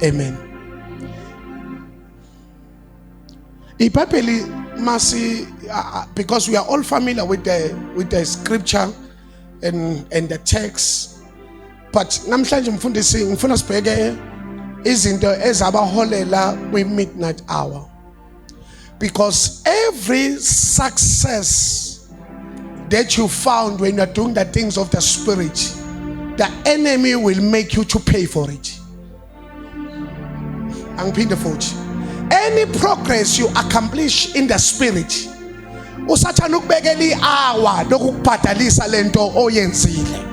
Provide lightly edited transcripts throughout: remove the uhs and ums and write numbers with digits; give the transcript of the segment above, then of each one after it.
Amen. Ipapeli masi, because we are all familiar with the scripture and the text, but namhlanje mfundisi ngifuna sibheke izinto ezabaholela kwi-midnight hour, because every success that you found when you are doing the things of the spirit, the enemy will make you to pay for it. Angiphinde futhi, any progress you accomplish in the spirit, usathana ukubekela i-hour lokukubhadalisa lento oyenzile.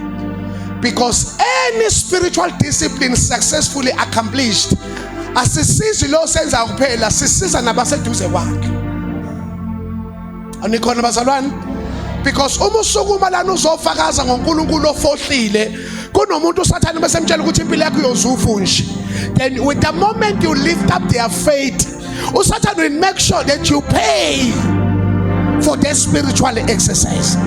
Because any spiritual discipline successfully accomplished, asisizi lo senza kuphela, sisiza nabaseduze kwakhe. Anikhona bazalwane? Because uma usukuma lana uzofakaza ngoNkulunkulu ofohlile, kunomuntu usathana bese mtshela ukuthi impilo yakho iyozufa nje. Then with the moment you lift up their faith, usathana will make sure that you pay for their spiritual exercise.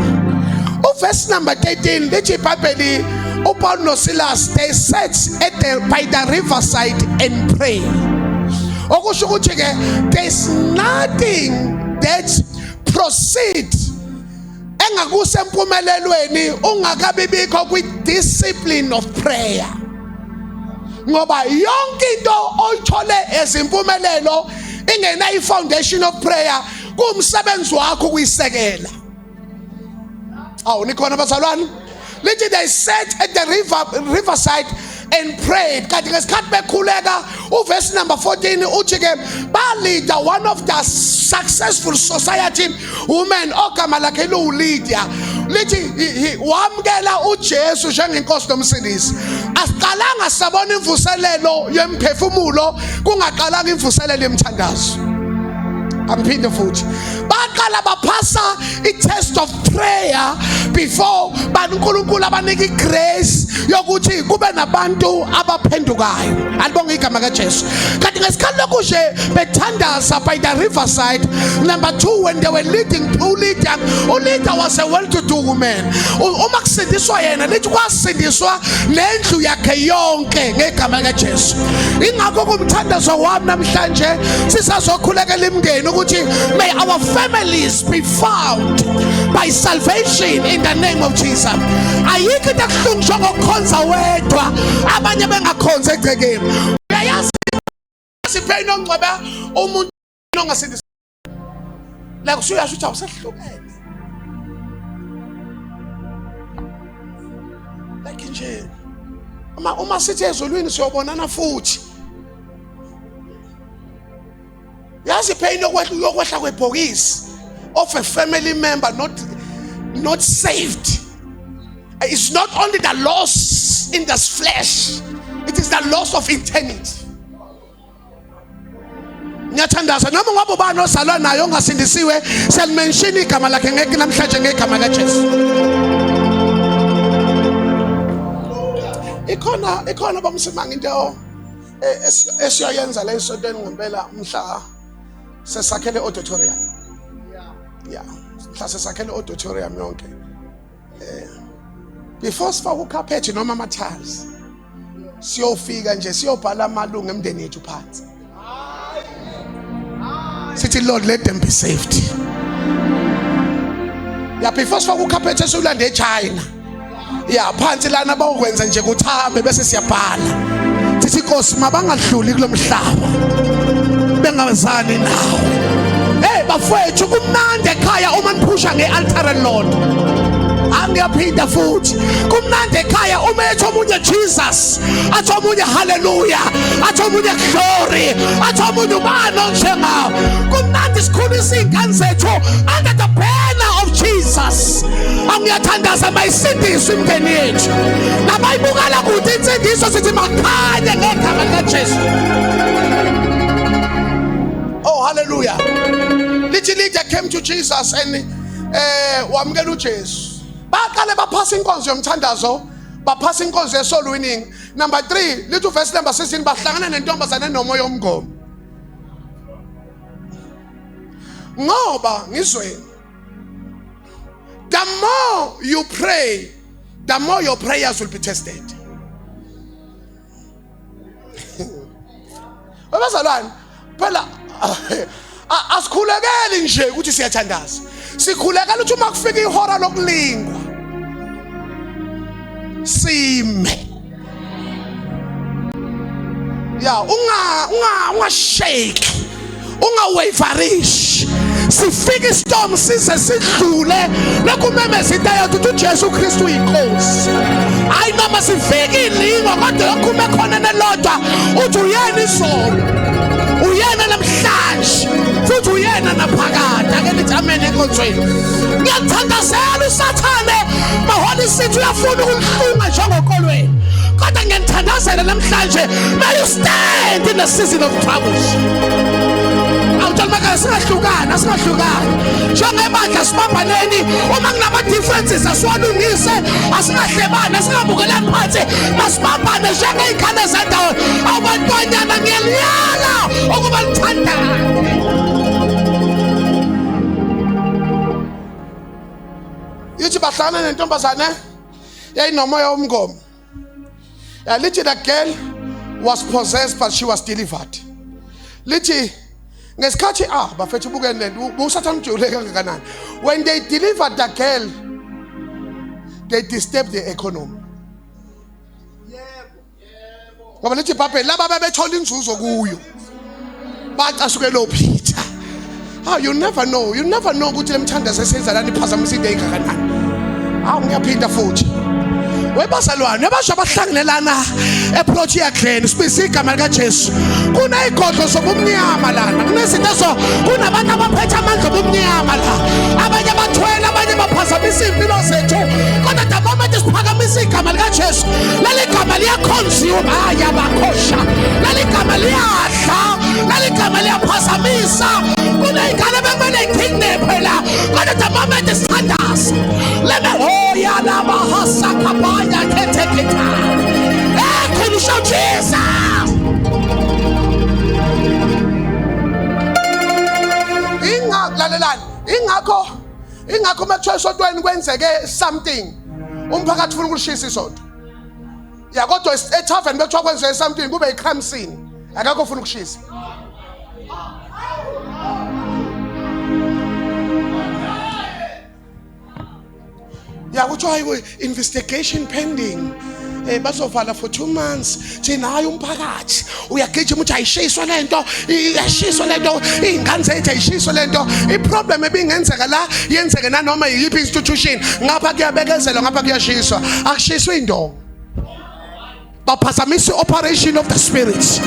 Verse number 13, lithi iBhayibheli, uPaul noSilas, they sat by the riverside and prayed. Okusho ukuthi ke, there's nothing that proceed engakusempumelelweni ungakabibikho kwi-discipline of prayer. Ngoba yonke into oyithole ezimpumelelo ingena i-foundation of prayer, kumsebenzi wakho kuyisekela. Nikhona bazalwane? Lithi they sat at the riverside and prayed. Kanti ngesikhathi bekhuleka, uverse number 14 uthi ke balida, one of the successful society women ogama lakhe uLydia, lithi wamkela uJesu njengenkosi nomsindisi. Asiqalanga sabona imvuselelo yemphefumulo kungaqalanga imvuselelo yemthandazo. Angiphinde futhi, baqala baphasa i-test of prayer before baNkulunkulu abanika igrace yokuthi kube nabantu abaphendukayo. Alibonge igama kaJesu. Kanti ngesikhathi lokhu nje bethandaza by the riverside, number 2, when they were leading uLydia, uLydia was a well-to-do woman. Uma kusindiswa yena, lithi kwasindiswa nendlu yakhe yonke ngegama kaJesu. Ingakho kumthandazo wami namhlanje sisazokhulekela imndeni ukuthi may our families be found by salvation in the name of Jesus. Ayikho into akuhlungiswa ngokukhonza wedwa abanye bengakhonza egcekeni. Uyayazi siphe nongcwaba umuntu ongasindisa la kusuyasho ukuthi awusahlukene. Like nje uma sithi ezulwini siyobonana futhi. Yazi pain yokwehla kwebhokisi of a family member not saved. It's not only the loss in the flesh, it is the loss of eternity. Ngiyathandaza noma ngabe ubani osalwa nayo ongasindisiwe, selimention igama lakhe ngeke namhlanje ngegama kaJesu. Ikhona bamsimanga into esiyoyenza le sontweni ngempela mhla sesakhele auditorium. Yeah, mhla sesakhele auditorium yonke. Before sifaka ucarpet noma ama-tiles, siyofika nje siyobhala amalungu emndeni yethu phansi. Sithi Lord, let them be saved. Yeah, before sifaka ucarpet esulande eChina. Yeah, phansi lana bawukwenza nje kuthambe bese siyabhala. Sithi Nkosi mabangadluli kulomhlaba. Bengazani nawe. Hey bafowethu, kumnandi ekhaya uma niphusha ngealtar Lord. Angiyaphinda futhi, kumnandi ekhaya uma ethi omunye Jesus, athi omunye hallelujah, athi omunye glory, athi omunye ubani onjengawo. Kumnandi sikhulisa izingane zethu under the banner of Jesus. Angiyathandaza mayisindiswe imndeni yethu. Nabayibuka la kuthi insindiso sithi makhanye ngegama likaJesu. Oh hallelujah. Little Lydia came to Jesus and wamkela uJesu. Baqale baphasa inkonzo yomthandazo, baphasa inkonzo yesoul winning. Number 3, little verse number 16, bahlangana nentombazane nomoya omgomo. Ngoba ngizweni, the more you pray, the more your prayers will be tested. Abazalwane phela asikhulekeli nje ukuthi siyathandaza. Sikhulekela ukuthi uma kufika ihora lokulingwa sime. Ya ungashake, ungawaverish. Sifike istorm size sidlule lokumemeza into yethu ukuthi uJesu Kristu uyinkosi. Hayi noma sifike ilingo kodwa yokume khona nelodwa uthi uyena izolo, uyena namhlanje futhi uyena naphakade. Ake nithi amen enkonzweni. Ngiyathandazela usathane maholi sithi uyafuna ukuhlunga njengokolweni, kodwa ngiyathandazela namhlanje, may you stand in the season of troubles. Singahlukana njengebandla sibambaneni. Uma kunama differences asiwalungise, asingahlebani, singabukelani phansi, masibambane njengey'khane zendawo. Abantwanyana ngiyaliyala ukuba lithandane. Yithi bahlangana nentombazane yayinomoya womngomo. Lithi the girl was possessed but she was delivered. Lithi ngesikhathi bafethu bukene usathana ujule kangakanani. When they delivered the girl, they disturbed the economy. Ngoba lithi Bible laba bebethola inzuzo kuyo bacasukela uPeter. You never know ukuthi lemthandazo esenzalana iphazamisa into engakanani. Ngiyaphinda futhi webazalwane abasha bahlanganelana eplot yakhe sibise igama lika Jesu. Kunezigodlo zobumnyama lana, kunezinto kunabantu abaphethe amandla obumnyama la, abanye abathwele, abanye baphazamisa impilo zethu. Kodwa the moment siphakamisa igama lika Jesu, leli gama liyakhonziwa ayabakhosha, leli gama liyadla, leli gama liyaphazamisa. Kuney'ngane bekumele y'kidnap phela, kodwa the moment sithandaza yalabahasa kabaya keteketa. Can you shout Jesus? Ingakho makuthiwa esotweni kwenzeke something, umphakathi ufuna ukushisa isonto. Ya kodwa ethaveni bekuthiwa kwenzeke something kube i-crime scene, akakho ufuna ukushisa. Ya kuthiwa investigation pending. Bazovala for 2 months. Thina hayi umphakathi uyagijima ukuthi ayishiswa lento, iyashiswa lento, iy'ngane zethu ayishiswa lento. I-problem ebingenzeka la yenzeke nanoma yiyiphi institution. Ngapha kuyabekezelwa, ngapha kuyashiswa. Akushiswa indongo. Baphazamisa operation of the spirits.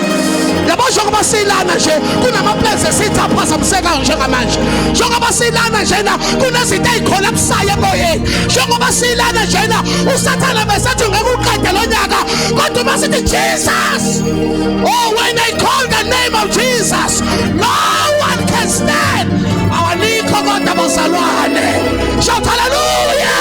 Yabo njengoba silana nje kunama-plans esithi aphazamiseka njengamanje. Njengoba silana njena kunezinto ey'kholapsayo emoyeni. Njengoba silana njena usathane besethi ngeke uqede lo nyaka, kodwa uma sithi Jesus, when they call the name of Jesus, no one can stand. Awalikho kodwa bazalwane. Shout hallelujah.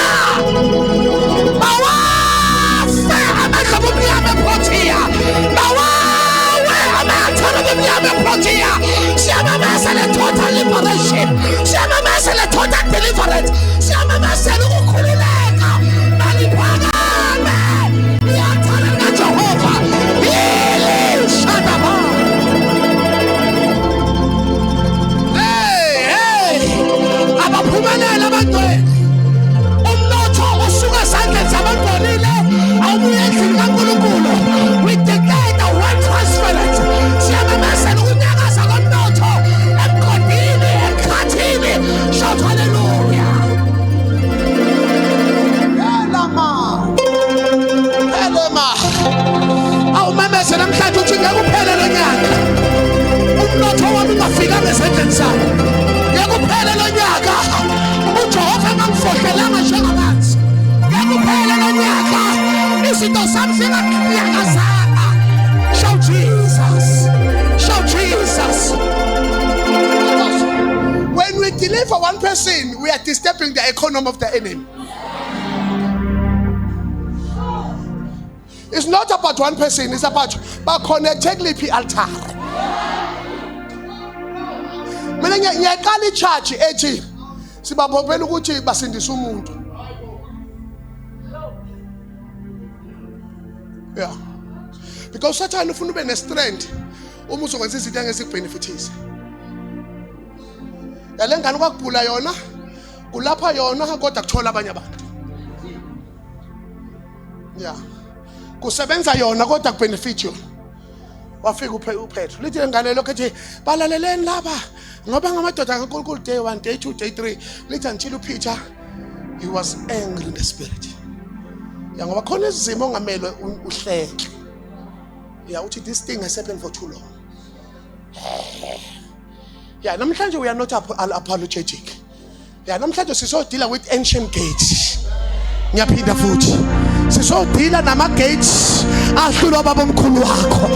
Total liberation, total deliverance, Jehovah, abaphumelela abantwana umnotho usuka esandleni zabantwanile awubuye endlini kaNkulunkulu. We declare the word transference. Siyamemezela ukunyakaza komnotho emgodini, ekhathini. Shout hallelujah. Elema awumemeze namhlanje uthi ngeke uphele lo nyaka umnotho wami ungafikanga ezandleni zami. Ngeke uphele lo nyaka uJehova engangifohlelanga njengamanzi. Ngeke uphele lo nyaka izinto zami zinganyakazanga. Shout Jesus. Shout Jesus. When we deliver one person, we are disturbing the economy of the enemy. It's not about one person, it's about connecting lipi altar. Mina ngiyaqala ichurch ethi sibaphophela ukuthi basindisa umuntu. Yeah. Because Satan ufuna ube ne strength uma uzokwenza izinto engesikbenefitise. Yale ngane kwakubhula yona, kulapha yona kodwa kuthola abanye abantu. Yeah. Kusebenza yona kodwa kubenefit yona. Wafika uPetro. Lithi ngane lokho ethi balaleleni laba ngoba ngamadoda kaNkulunkulu day 1, day 2, day 3. Lithi until uPeter he was angry in the spirit. Ya ngoba khona izimo ongamele uhleke. Yeah, uthi this thing has happened for too long. Yeah, namhlanje we are not apologetic. Yeah, namhlanje sisodila with ancient gates. Ngiyaphinda futhi. Sisodila nama gates ahlulwa babomkhulu wakho.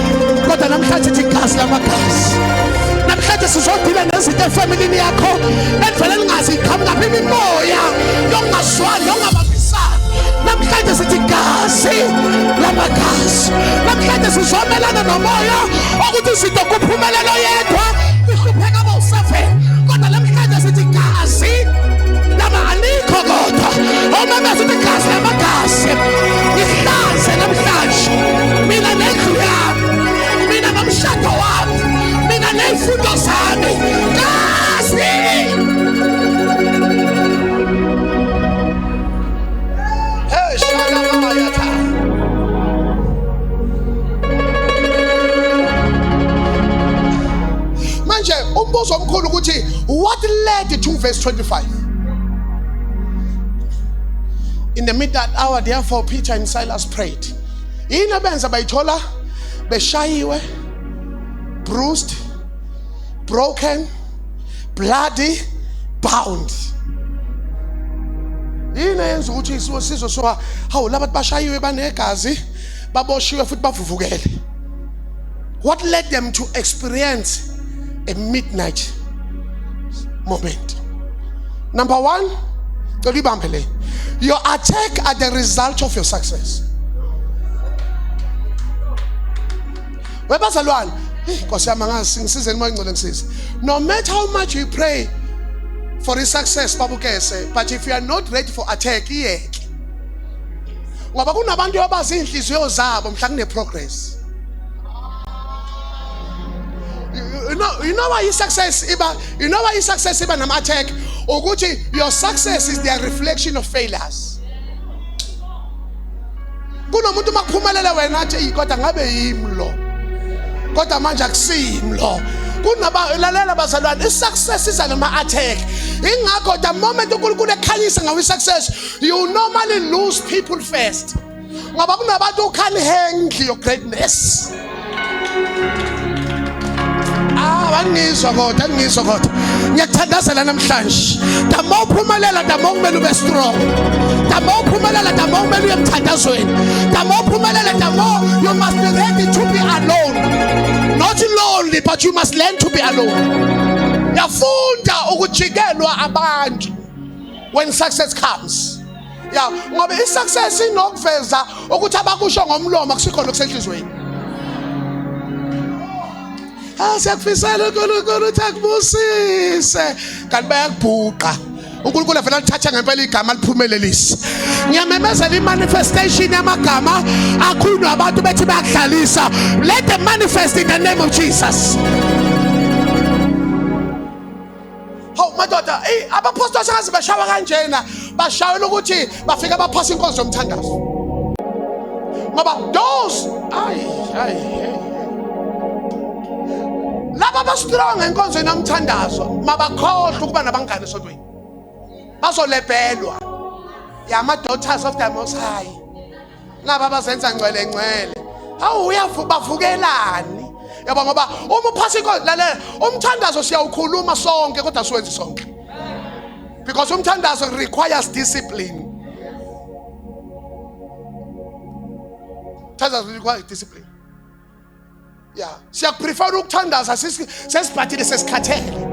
Kodwa namhlanje sithi gas lamagazi. Namhlanje sisodila nezinto efamily yakho endlela lingazi iqhamuka phela imoya yongaswani yongabambisani. Namhlanje sithi gazi lamagazi. Namhlanje sizomelana nomoya ukuthi izinto kuphumelela yedwa ihlupheka bawusafela. Kodwa namhlanje sithi gazi lama alikho kodwa. Omama sithi gazi lamagazi. Ihlanze namhlanje. Mina nendlu yami. Mina nomshado wami. Mina nezifundo zami. Gazi. Manje umbuzo omkhulu ukuthi what led to verse 25? In the midnight hour therefore Peter and Silas prayed. Yini abenza bayithola beshayiwe, bruised, broken, bloody, bound. Yini yenza ukuthi isizwe so hawu labantu bashayiwe banegazi baboshiwe futhi bavuvukele? What led them to experience a midnight moment? Number 1, your attack are the result of your success. Webazalwane, Nkosi yami ngasize ngingcole ngisize. No matter how much you pray for his success babukese, but if you are not ready for attack iyeke. Ngoba kunabantu abazi inhliziyo zabo mhla kune progress. You know why your success iba nama attack? Ukuthi your success is the reflection of failures. Kunomuntu makuphumelela wena athi kodwa ngabe yimlo. Kodwa manje akusimlo. Kunabalalela bazalwane isuccess is nama attack. Ingakho the moment uNkulunkulu ekhanyisa ngawe success, you normally lose people first. Ngoba kunabantu ukhani handle your greatness. Angizwa kodwa ngiyathandazela namhlanje. The more uphumelela the more kumele ube strong. The more uphumelela the more kumele uye emthandazweni. The more uphumelela the more you must be ready to be alone. Not lonely, but you must learn to be alone. Yafunda ukujikelwa abantu when success comes. Yeah, ngoba isuccess inokuveza ukuthi abakusho ngomlomo akusikho lokusenhlizweni. Asiyakufisela uNkulunkulu uthi akubusise kanti bayakubhuqa. uNkulunkulu avela lithatha ngempela igama liphumelelise. Ngiyamemezela imanifestation yamagama akhulunywa abantu bethi bayakudlalisa. Let them manifest in the name of Jesus. Hawu madoda, abapostoli sangaze bashawa kanjena, bashawela ukuthi bafika baphasa inkonzo yomthandazo. Ngoba those laba bastrong enkonzweni yomthandazo mabakhohlwa ukuba nabangane esontweni. Bazolebhelwa yama daughters of the Most High. Laba bazenza ngcwele ngcwele. Hawu uyavukelani? Yaba ngoba uma uphasa inkonzo lalela umthandazo siyawukhuluma sonke kodwa siwenzi sonke. Because umthandazo requires discipline. Umthandazo requires discipline. Yeah, siyakuprefer ukuthandaza sesibhathile sesikhathele.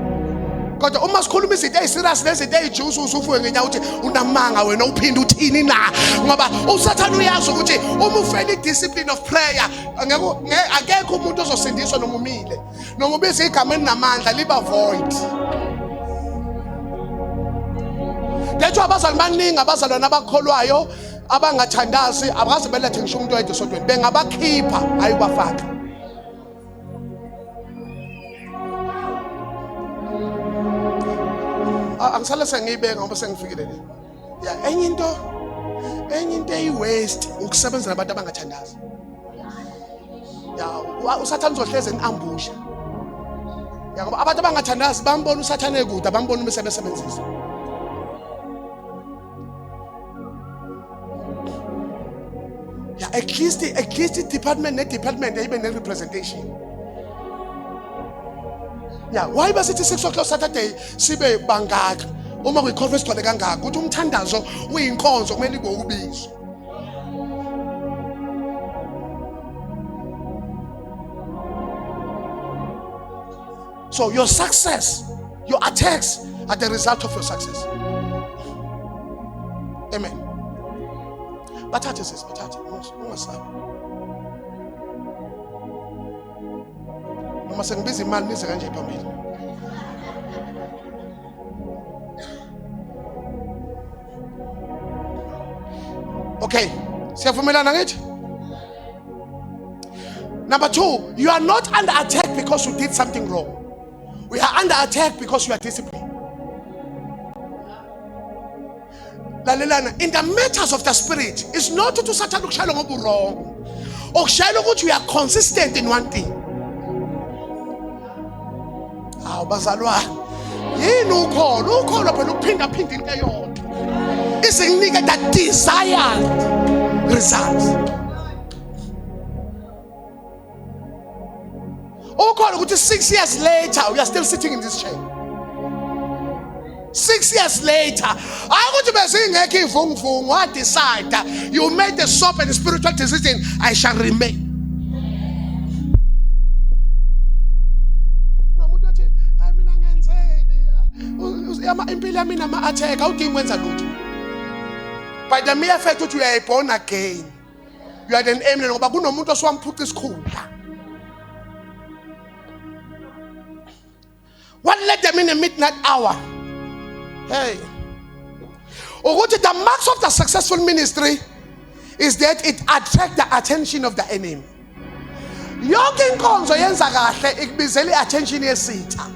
Kodwa uma sikhuluma izinto eziserious nezinto ezijuice usufuwe ngenyawo uthi unamanga wena uphinde uthini na ngoba usathana uyazi ukuthi uma ufela idiscipline of prayer akekho umuntu ozosindiswa noma umile noma ubiza igama elinamandla liba void. Letho abazali baningi abazalwana abakholwayo abangathandazi abaze belethe ngisho umuntu oyedwa esontweni bengabakhipha ayibafaka. angisale sengiyibeka ngoba sengifikile le. Yeah, enye into eyi-waste ukusebenza nabantu abangathandazi. Yeah, usathane uzohleze eni-ambusha. Yeah, ngoba abantu abangathandazi bambona usathane ekude, bambona uma sebesebenzisa. Yeah, at least department ibe ne-representation. Yeah, why basithi 6 o'clock Saturday sibe bangaka uma kuyi-conference gcwele kangaka ukuthi umthandazo uyinkonzo kumele ibe ubizwe. So your success, your attacks are the result of your success. Amen. Bathathe sis, bathathe. Ungasabi. Noma sengibiza imali nize kanje phambili. Okay, siyavumelana ngithi? Number 2, you are not under attack because you did something wrong. We are under attack because you are disciplined. In the matters of the spirit, it's not to Satan wrong. Or we are consistent in one thing. Bazalwa. Yini ukholo phela uphinda into eyodwa. Isinika that desired results. Ukholo ukuthi 6 years later we are still sitting in this chair. 6 years later, I want to be saying, "What decide? You made the soap and the spiritual decision. I shall remain." By the mere fact that you are born again, you are then aiming. But kunomuntu oswamphuca isikhundla. What led them in the midnight hour? Hey, the marks of the successful ministry is that it attracts the attention of the enemy. Yonke inkonzo yenza kahle ikubizela i-attention yesitha.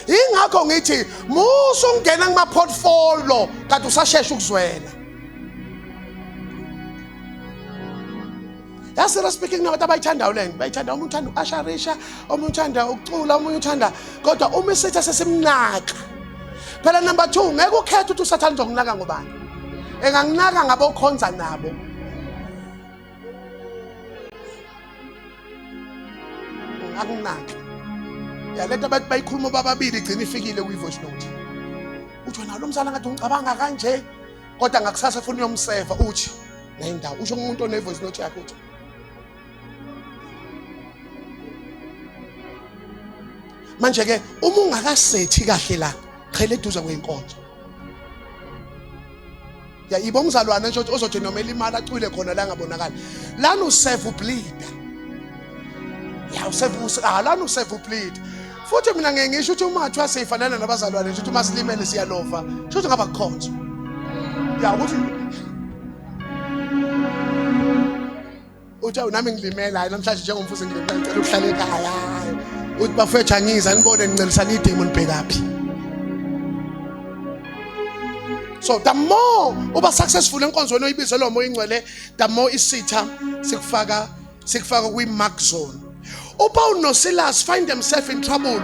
Ingakho ngithi musu ungena kuma portfolio kanti usashesha ukuzwela. Yasira speaking nabantu abayithandayo le nto, bayithanda umuntu uthanda uasharisha, omunye uthanda ukucula, omunye uthanda kodwa uma isitha sesimnaka. Phela number 2, ngeke ukhethe ukuthi uSathane uzokunaka ngobani. Enganginaka ngabokhonza nabo. Akunaka. Yaletha abantu bayikhuluma bababili igcina ifikile kwi-voice note. Uthi wena lo msana ngathi ungicabanga kanje kodwa ngakusasa ufuna uyomseva uthi nayindawo usho umuntu one-voice note yakhe uthi manje ke uma ungakasethi kahle la khele eduza kwenkonzo. Ya ibo umzalwane nje ozothi noma elimali acwile khona la ngabonakala. Lana usave ubleed. Ya usave lana usave ubleed. Futhi mina ngeke ngisho ukuthi umathu aseyifanana nabazalwane nje ukuthi masilimele siyalova. Sho ukuthi ngaba kukhonza. Ya ukuthi uthi nami ngilimela hayi namhlanje njengomfuzi ngilimela ngicela uhlale ekhaya. Uthi bafethu angiza nibone ngicelisana idemon bhekaphi. So the more uba successful enkonzweni oyibizelwa umoya ingcwele, the more isitha sikufaka kwi-mark zone. uPaul noSilas find themselves in trouble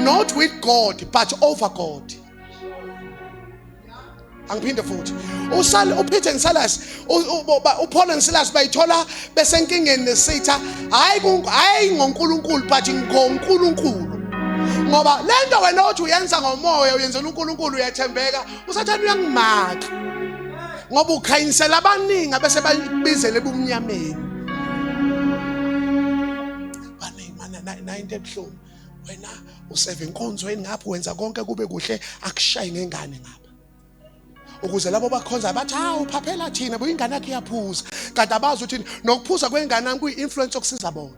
not with God but over God. Angiphinde futhi uPeter noSilas uPaul noSilas bayithola besenkingeni nesitha hayi ngoNkulunkulu but ngoNkulunkulu. Ngoba lento wena othi uyenza ngomoya uyenzela uNkulunkulu uyathembeka uSathane uyangimaka ngoba ukhanyisela abaningi bese bayibizele ebumnyameni baningi mana 90 ebuhlungu wena useve inkonzweni ngapho wenza konke kube kuhle akushayi ngengane ngapha ukuze labo bakhonza bathi hawu phaphela thina buyingane yakhe yaphuza kanti abazi ukuthi nokuphuza kwengane nami kuyi-influence okusiza bona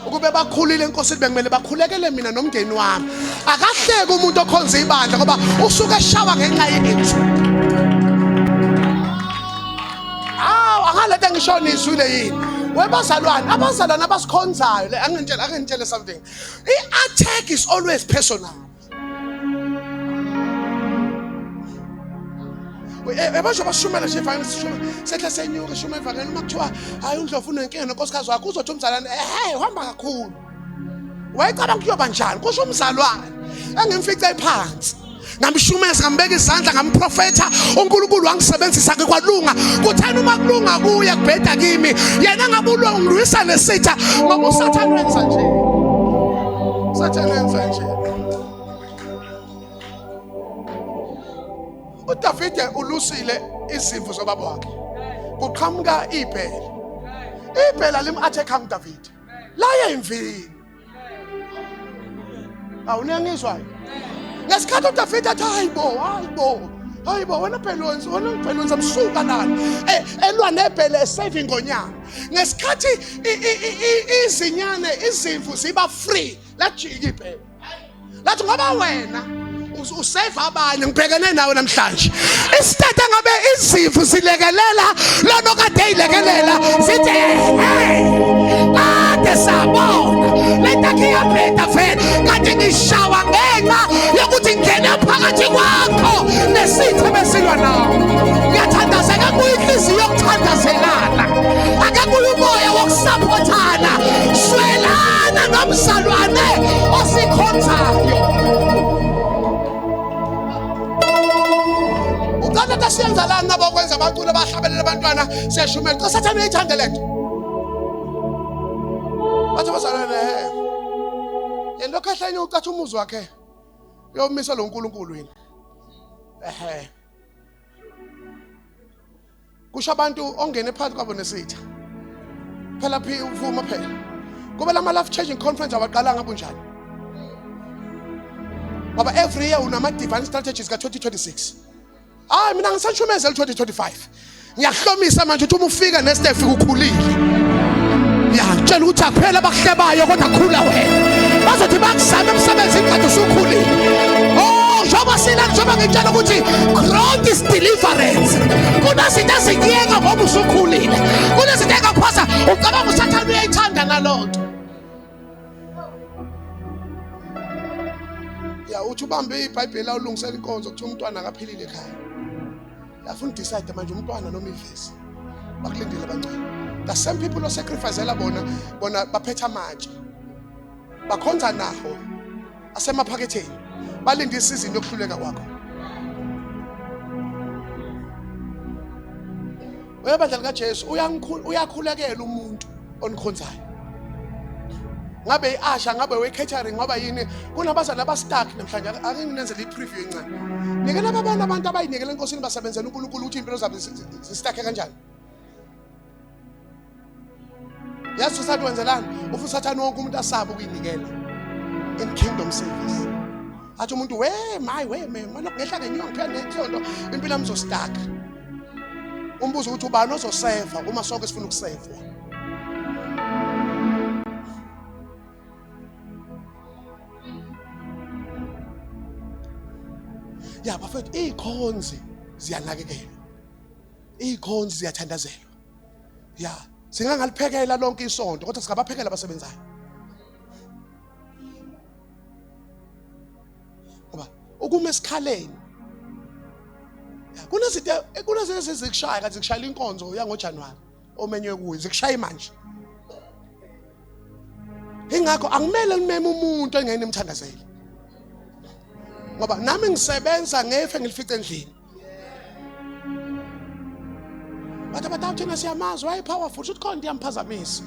ukube bakhulile inkosi bekumele bakhulekele mina nomndeni wami akahleke umuntu okhonza ibandla ngoba usuke eshawa ngenxa yethu. Angalethe ngisho nizwile yini webazalwane abazalwane abasikhonzayo angintshele something. I-attack is always personal. Ebasho bashumela nje evangeli sishumela. Sehle senyuka shuma evangeli makuthiwa hayi uNdlovu unenkinga nonkosikazi wakho uzothi umzalwane uhamba kakhulu. Wayecabanga kuyoba njani? Kusho umzalwane. Engimfice phansi. Ngamshumeza ngambeka izandla ngamprofetha uNkulunkulu wangisebenzisa ke kwalunga. Kuthena uma kulunga kuya kubheda kimi. Yena ngabulwa ngilwisa nesitha ngoba uSathane wenza nje. USathane wenza nje. uDavide ulusile izimvu zobaba wakhe. Kuqhamuka ibhele. Ibhela lim-attack uDavide. Laye imvini. Awunengizwayo? Ngesikhathi uDavide athi hayibo wena Bhelonzi amsuka nani elwa nebhele esave ingonyama. Ngesikhathi izinyane izimvu ziba free lajika ibhele. Lathi ngoba wena usave abanye ngibhekene nawe namhlanje. Isithathe ngabe izimvu zilekelela lona kade eyilekelela sithi kade sabona lenta kiyabheda vele kade ngishawa ngenxa yokuthi ngene phakathi kwakho nesithe besilwa nawo. Ngiyathandazeka kuyinhliziyo yokuthandazelana, ake kuye umoya wokusaphothana, swelana nomzalwane osikhonzayo. Uqala siyenza lana nabakwenza abacula bahlabelela abantwana siyashumela. Cha Sathane uyayithanda lento. Bathi bazalwane yena lokho ahlanye ucathi umuzi wakhe uyomisa lo uNkulunkulu yini. Kusho abantu ongene phansi kwabo nesitha. Phela phi uvuma phela. Kube lama life changing conference abaqala ngabunjani. Ngoba every year unama divine strategies ka 2026. Hayi mina ngisashumezela 2025. Ngiyahlomisa manje ukuthi uma ufika next day ufika ukhulile. Ngiyatshela ukuthi akuphela bakuhlebayo kodwa khula wena. Bazothi bakuzama emsebenzini kanti usukhulile. Oh, njoba sina njoba ngitshela ukuthi growth is deliverance. Kunezinto ezingiyeka ngoba usukhulile. Kunezinto engakuphosa ucabanga uSathane uyayithanda nalonto. Ya uthi ubambe iBhayibheli awulungisela inkonzo ukuthi umntwana akaphilile ekhaya. Yafuna decide manje umntwana noma ivesi. Bakulindele abancane. The same people who sacrificeela bona baphetha amatshe. Bakhonza naho asemaphaketheni. Balindisa izinto yokuhluleka kwakho. Webandla kaJesu uyakhulekela umuntu onikhonzayo. Ngabe iasha ngabe we-catering ngoba yini kunabazana abastuck namhlanje akinginenzela i-preview encane. Nikela babona abantu abayinikela enkosini basebenzela uNkulunkulu ukuthi impilo zabo zistuck kanjani. Yazi uSathane wenzelani? Ufu Sathane wonke umuntu asaba ukuyinikela in kingdom service. Athi umuntu mana ngehla ngenyanga phela nesonto impilo yami zostuck. Umbuzo ukuthi ubani ozoseva uma sonke sifuna ukuseva. Ya bafethu ikhonzi ziyanakekelwa. Ikhonzi ziyathandazelwa. Ya singangaliphekela lonke isonto kodwa singabaphekela abasebenzayo. Ngoba ukuma esikhaleni. Kunezinto ezikushaya kanti zikushayela inkonzo ya ngoJanuwari omenywe kuyo zikushaya manje. Ingakho angimele ngimeme umuntu engene emthandazeli. Ngoba nami ngisebenza ngefe ngilifice endlini. Bathi thina siyamazwa hayi powerful ukuthi khona iyamphazamisa.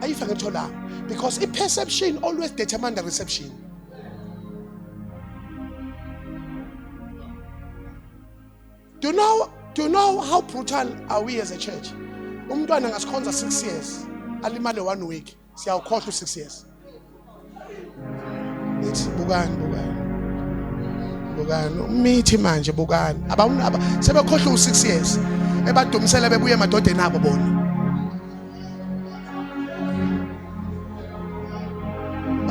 Ayifa ngithola because i-perception always determines the reception. Do you know how brutal are we as a church? Umntwana ngasikhonza 6 years, alimale 1 week. Siyawukhohlwa 6 years. It's bukani umithi manje bukani sebekhohlwa u6 years ebadumisela bebuye emadodeni abo bona.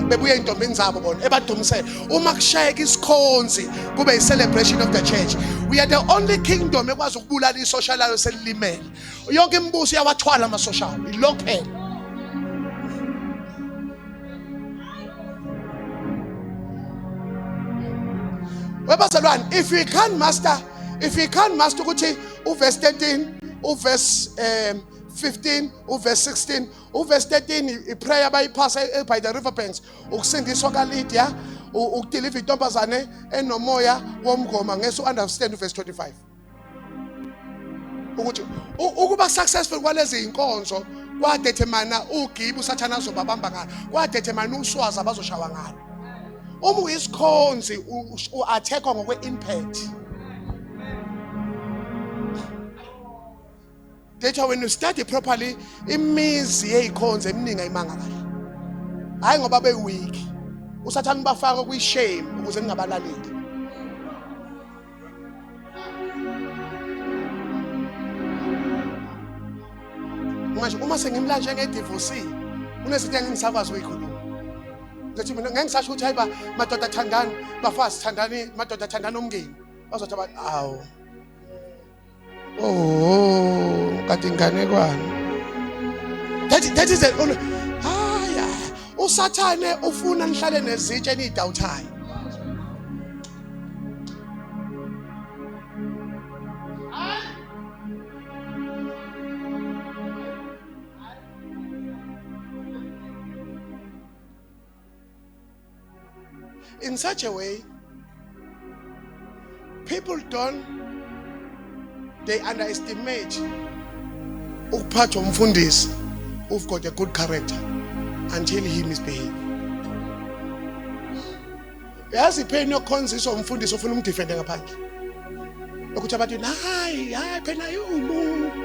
Bebuye intombini zabo bona ebadumisela uma kushayeka isikhonzi kube i-celebration of the church. We are the only kingdom ekwazi ukubulala isocial layo selilimele. Yonke imibuso yawathwala ama-social ilokho phela. If we can't master ukuthi uverse 13, uverse 15, uverse 16, uverse 13 prayer bypass by the riverbanks, ukusindiswa kaLydia, ukudeliver intombazane enomoya womngoma ngeke understand verse 25. Ukuthi ukuba successful kwalezi inkonzo kwadetermine uGibe uSathana azobabamba ngalo, kwadetermine uswazi abazoshawa ngalo. Uma uyisikhonzi u-attack ngokwe-impact. That's why when you study properly, imizi yeyikhonzi eminingi ayimanga kahle. Hayi ngoba be-weak. uSathane bafaka kwi-shame ukuze ningabalaleli. Manje uma sengimla njenge-divorcee, unezinto engingisakwazi ukuyikhuluma. Ngithi mina ngeke ngisasho ukuthi hayiba madoda thandani, bafazi thandani, madoda thandana umngeni. Bazothi abantu awu. Oh, kade inganekwane. That is it. Haya, uSathane ufuna nihlale nezitshe enidawuthayo. In such a way, people they underestimate ukuphathwa umfundisi who've got a good character until he misbehaves. Yazi ipheni yokukhonziswa umfundisi ofuna umdefende ngaphandle. Ukuthi abantu hayi phela umuntu.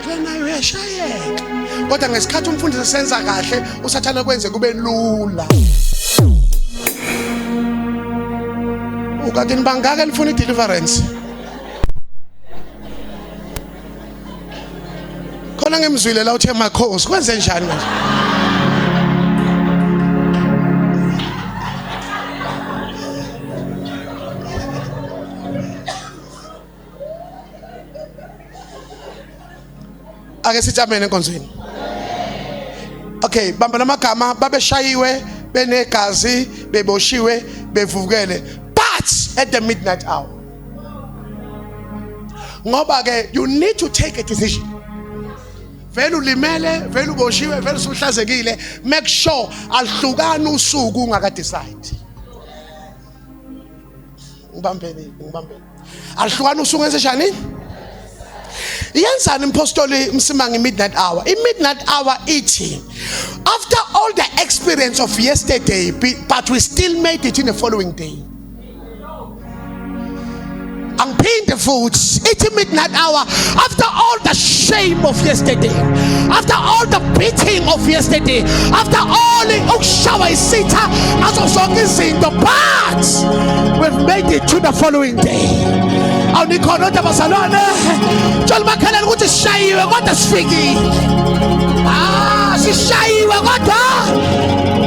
Phela nayo uyashayeka. Kodwa ngesikhathi umfundisi senza kahle, uSathane kwenze kube lula. Ukade nibangaka lifuna deliverance. Khona ngemzwile la uthe makhosi kwenze njani manje? Ake sithi amen enkonzweni. Okay, bamba namagama babeshayiwe benegazi beboshiwe bevukele but at the midnight hour. Ngoba ke you need to take a decision. Vele ulimele, vele uboshiwe, vele usuhlazekile, make sure alihlukana usuku ungaka decide. Ngibambeni. Alihlukana usuku enzenjani? Yenzani impostoli Msimanga midnight hour. In midnight hour eating. After all the experience of yesterday, but we still made it in the following day. I'm paying the foods. Eating midnight hour. After all the shame of yesterday, after all the beating of yesterday, after all the shower sita, as of the parts, we've made it to the following day. Awunikhona bazalwane John Makhaleni ukuthi sishayiwe kodwa sifikile. Sishayiwe kodwa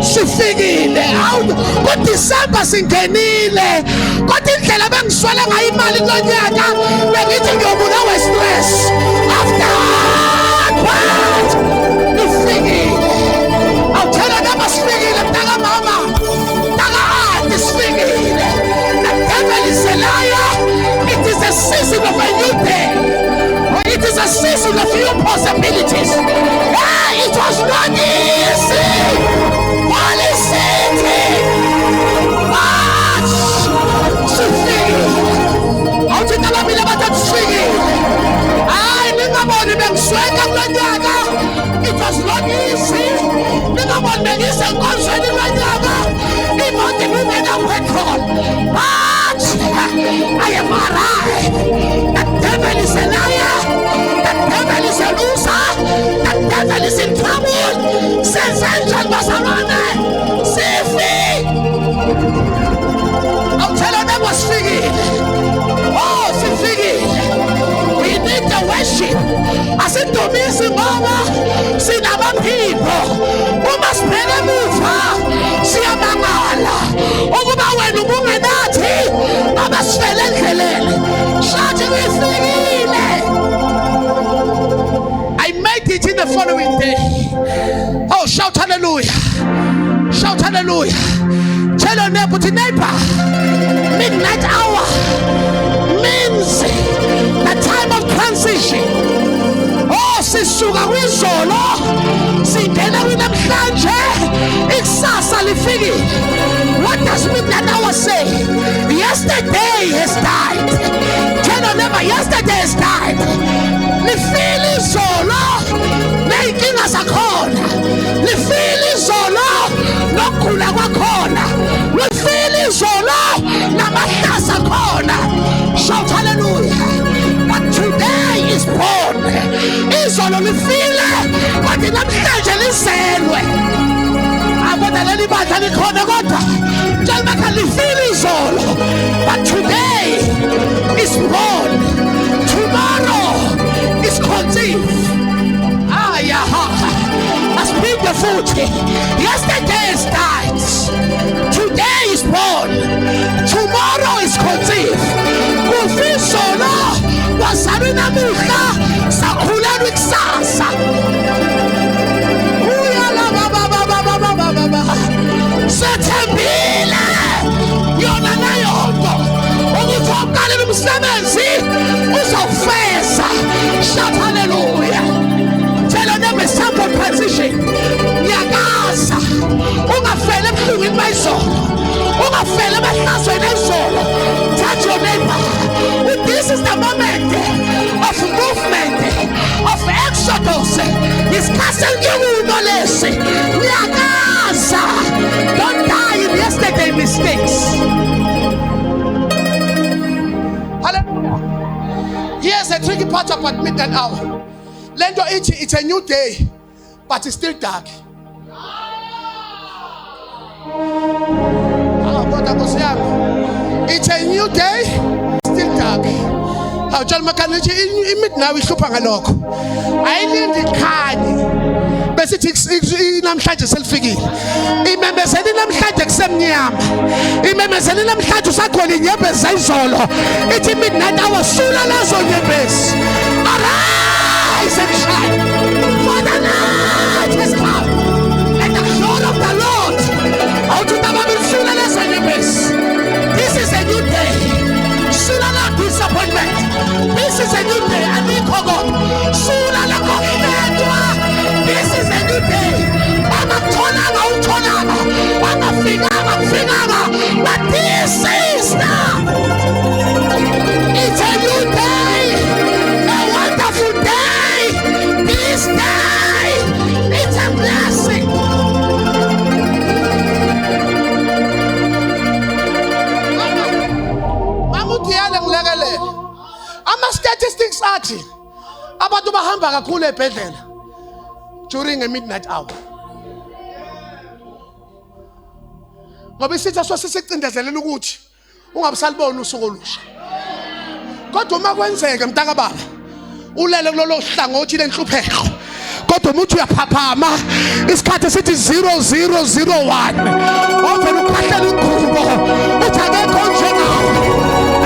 sifikile. Ku December singenile kodwa indlela bengiswele ngayo imali kulonyaka bengithi ngiyobulawa stress. After what sifikile. Awuthela noma sifikile mntaka mama mntaka sifikile. The devil is a liar. It is a season of a new day. It is a season of new possibilities. It was not easy. Holy City. How did I be able to sing? I remember them sweating like that. It was not easy. Remember the listen concerning like that. It was the women of record. I am alive. The devil is a liar. The devil is a loser. The devil is in trouble. Says angel Basarane. Save me. I'm telling them what's figured. Oh, it's figured. We need the worship. I said to me, Simama, Sinama people. We must pay the move. Siamangala. Oguba wenu mungenati. Abasfele kelele. Shouting with I made it in the following day. Oh, shout hallelujah. Shout hallelujah. Tell your neighbor, midnight hour means the time of transition. Oh, sisuka kwizolo singena kwinamhlanje ikusasa lifikile. What does midnight hour say? Yesterday has died. Tell your neighbor, yesterday has died. Lifile izolo neyinkinga zakhona. Lifile izolo nokugula kwakhona. Lifile izolo namahlasa khona. Shout hallelujah. But today is born. Izolo lifile kodwa namhlanje lizelwe. Abona leli bandla likhona kodwa njengoba kalifile izolo. But today is born. Tomorrow is conceived. I speak the foot. Yesterday is died. Today is born. Tomorrow is conceived. Kufisolo wazalwe namuhla sakhulelwa ikusasa. Sethembile yona nayonto ukuthi oqala umsebenzi uzofeza. Shout hallelujah. Tell your neighbor sample transition. Nyakaza ungafele ebuhlungwini bayizolo, ungafele emahlasweni ezolo. Touch your neighbor. This is the moment of movement, of exodus. Discussing you lesi. Nyakaza. Don't die in yesterday mistakes. Hallelujah. Here's the tricky part about midnight hour. Lendo it's a new day, but it's still dark. It's a new day, still dark. Midnight ihlupha ngalokho. Ayilindi ikhani. Besithi namhlanje selifikile. Imemezela namhlanje kusemnyama. Imemezela namhlanje usakhona inyembezi zayizolo. Ithi midnight hour sula lezo nyembezi. Arise and shine, for the night has come, and the glory of the Lord. This is a new day. Disappointment. This is a new day. This is a new day. But this is now. It's a new day. A wonderful day. This day. It's a blessing. Statistics athi abantu bahamba kakhulu ebhedlela during a midnight hour. Ngoba isitha sosisicindezelela ukuthi ungabisalibona usuku olusha. Kodwa uma kwenzeka mntaka baba ulele kulolo hlangothi lenhlupheko. Kodwa umuntu uyaphaphama isikhathi sithi 0001. Ovela ukhahlela ingubo uthi akekho njengawe.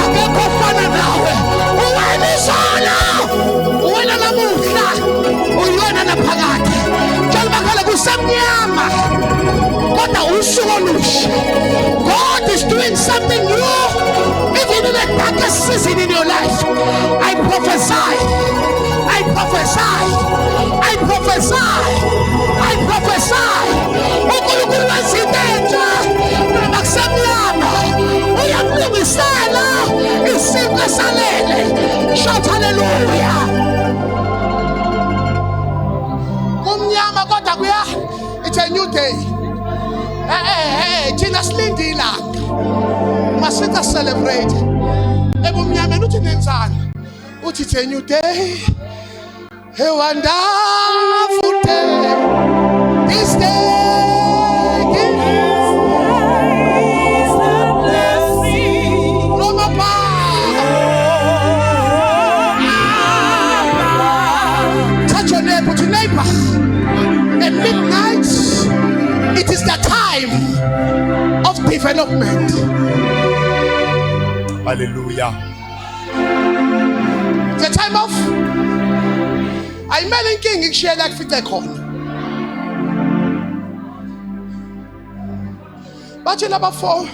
Akekho ofana nawe. Uwena namuhla uyona naphakade njengoba kale kusemnyama kodwa usuku olusha. God is doing something new even in the darkest season in your life. I prophesy, I prophesy, I prophesy, I prophesy. uNkulunkulu wezintetha noma kusemnyama uyamlungisela isimo esalele. Shout hallelujah. Kumnyama kodwa kuya. It's a new day. Thina silinde ilanga. Masitha celebrate. Ebumnyameni uthi nenzani? Uthi it's a new day. A wonderful day. This day. At midnight, it is the time of development. Hallelujah. The time of ayimele inkinga ikushiya kufice khona. Bathi laba 4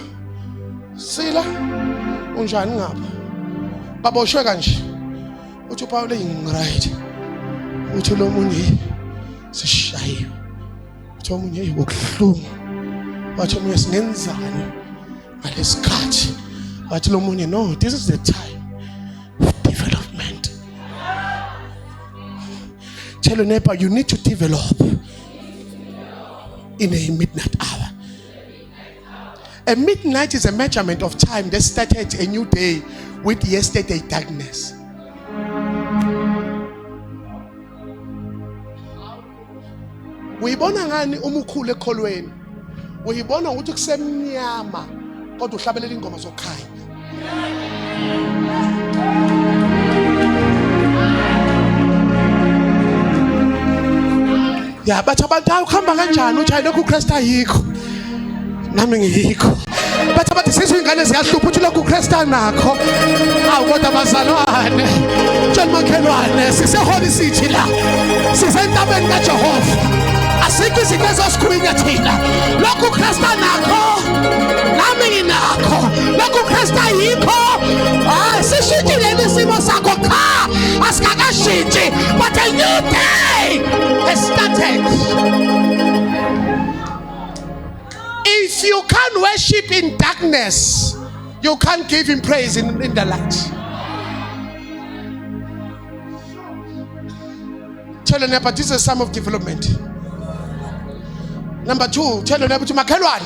Sila unjani ngapha baboshwe kanje uthi uPaul right uthi lo munye sishayiwe uthi omunye ukuhlungu wathi omunye singenzani ngalesikhathi wathi lo munye no this is the time of development. Tell your neighbor you need to develop in a midnight hour. A midnight is a measurement of time that started a new day with yesterday darkness. Uyibona ngani umukhulu ekholweni? Uyibona ukuthi kusemnyama kodwa uhlabelela ingoma zokhanya. Ya bathi abantu ukuhamba kanjani uthi hayi lokho uKristu ayikho. Nami ngiyikho. Bathi sizwe ingane ziyahlupha uthi lokho uKristu anakho. Awu kodwa bazalwane. Tshela makhelwane sise-Holy City la. Sisentabeni kaJehova. Asikho izinto ezosikhulunywa thina. Lokho uKristu anakho. Nami nginakho. Lokho uKristu ayikho. Sishintshile isimo sakho cha. Asikakashintshi. But a new day has started. If you can't worship in darkness, you can't give him praise in the light. Tell your neighbor, this is a time of development. Number two, tell your neighbor to Makelwan.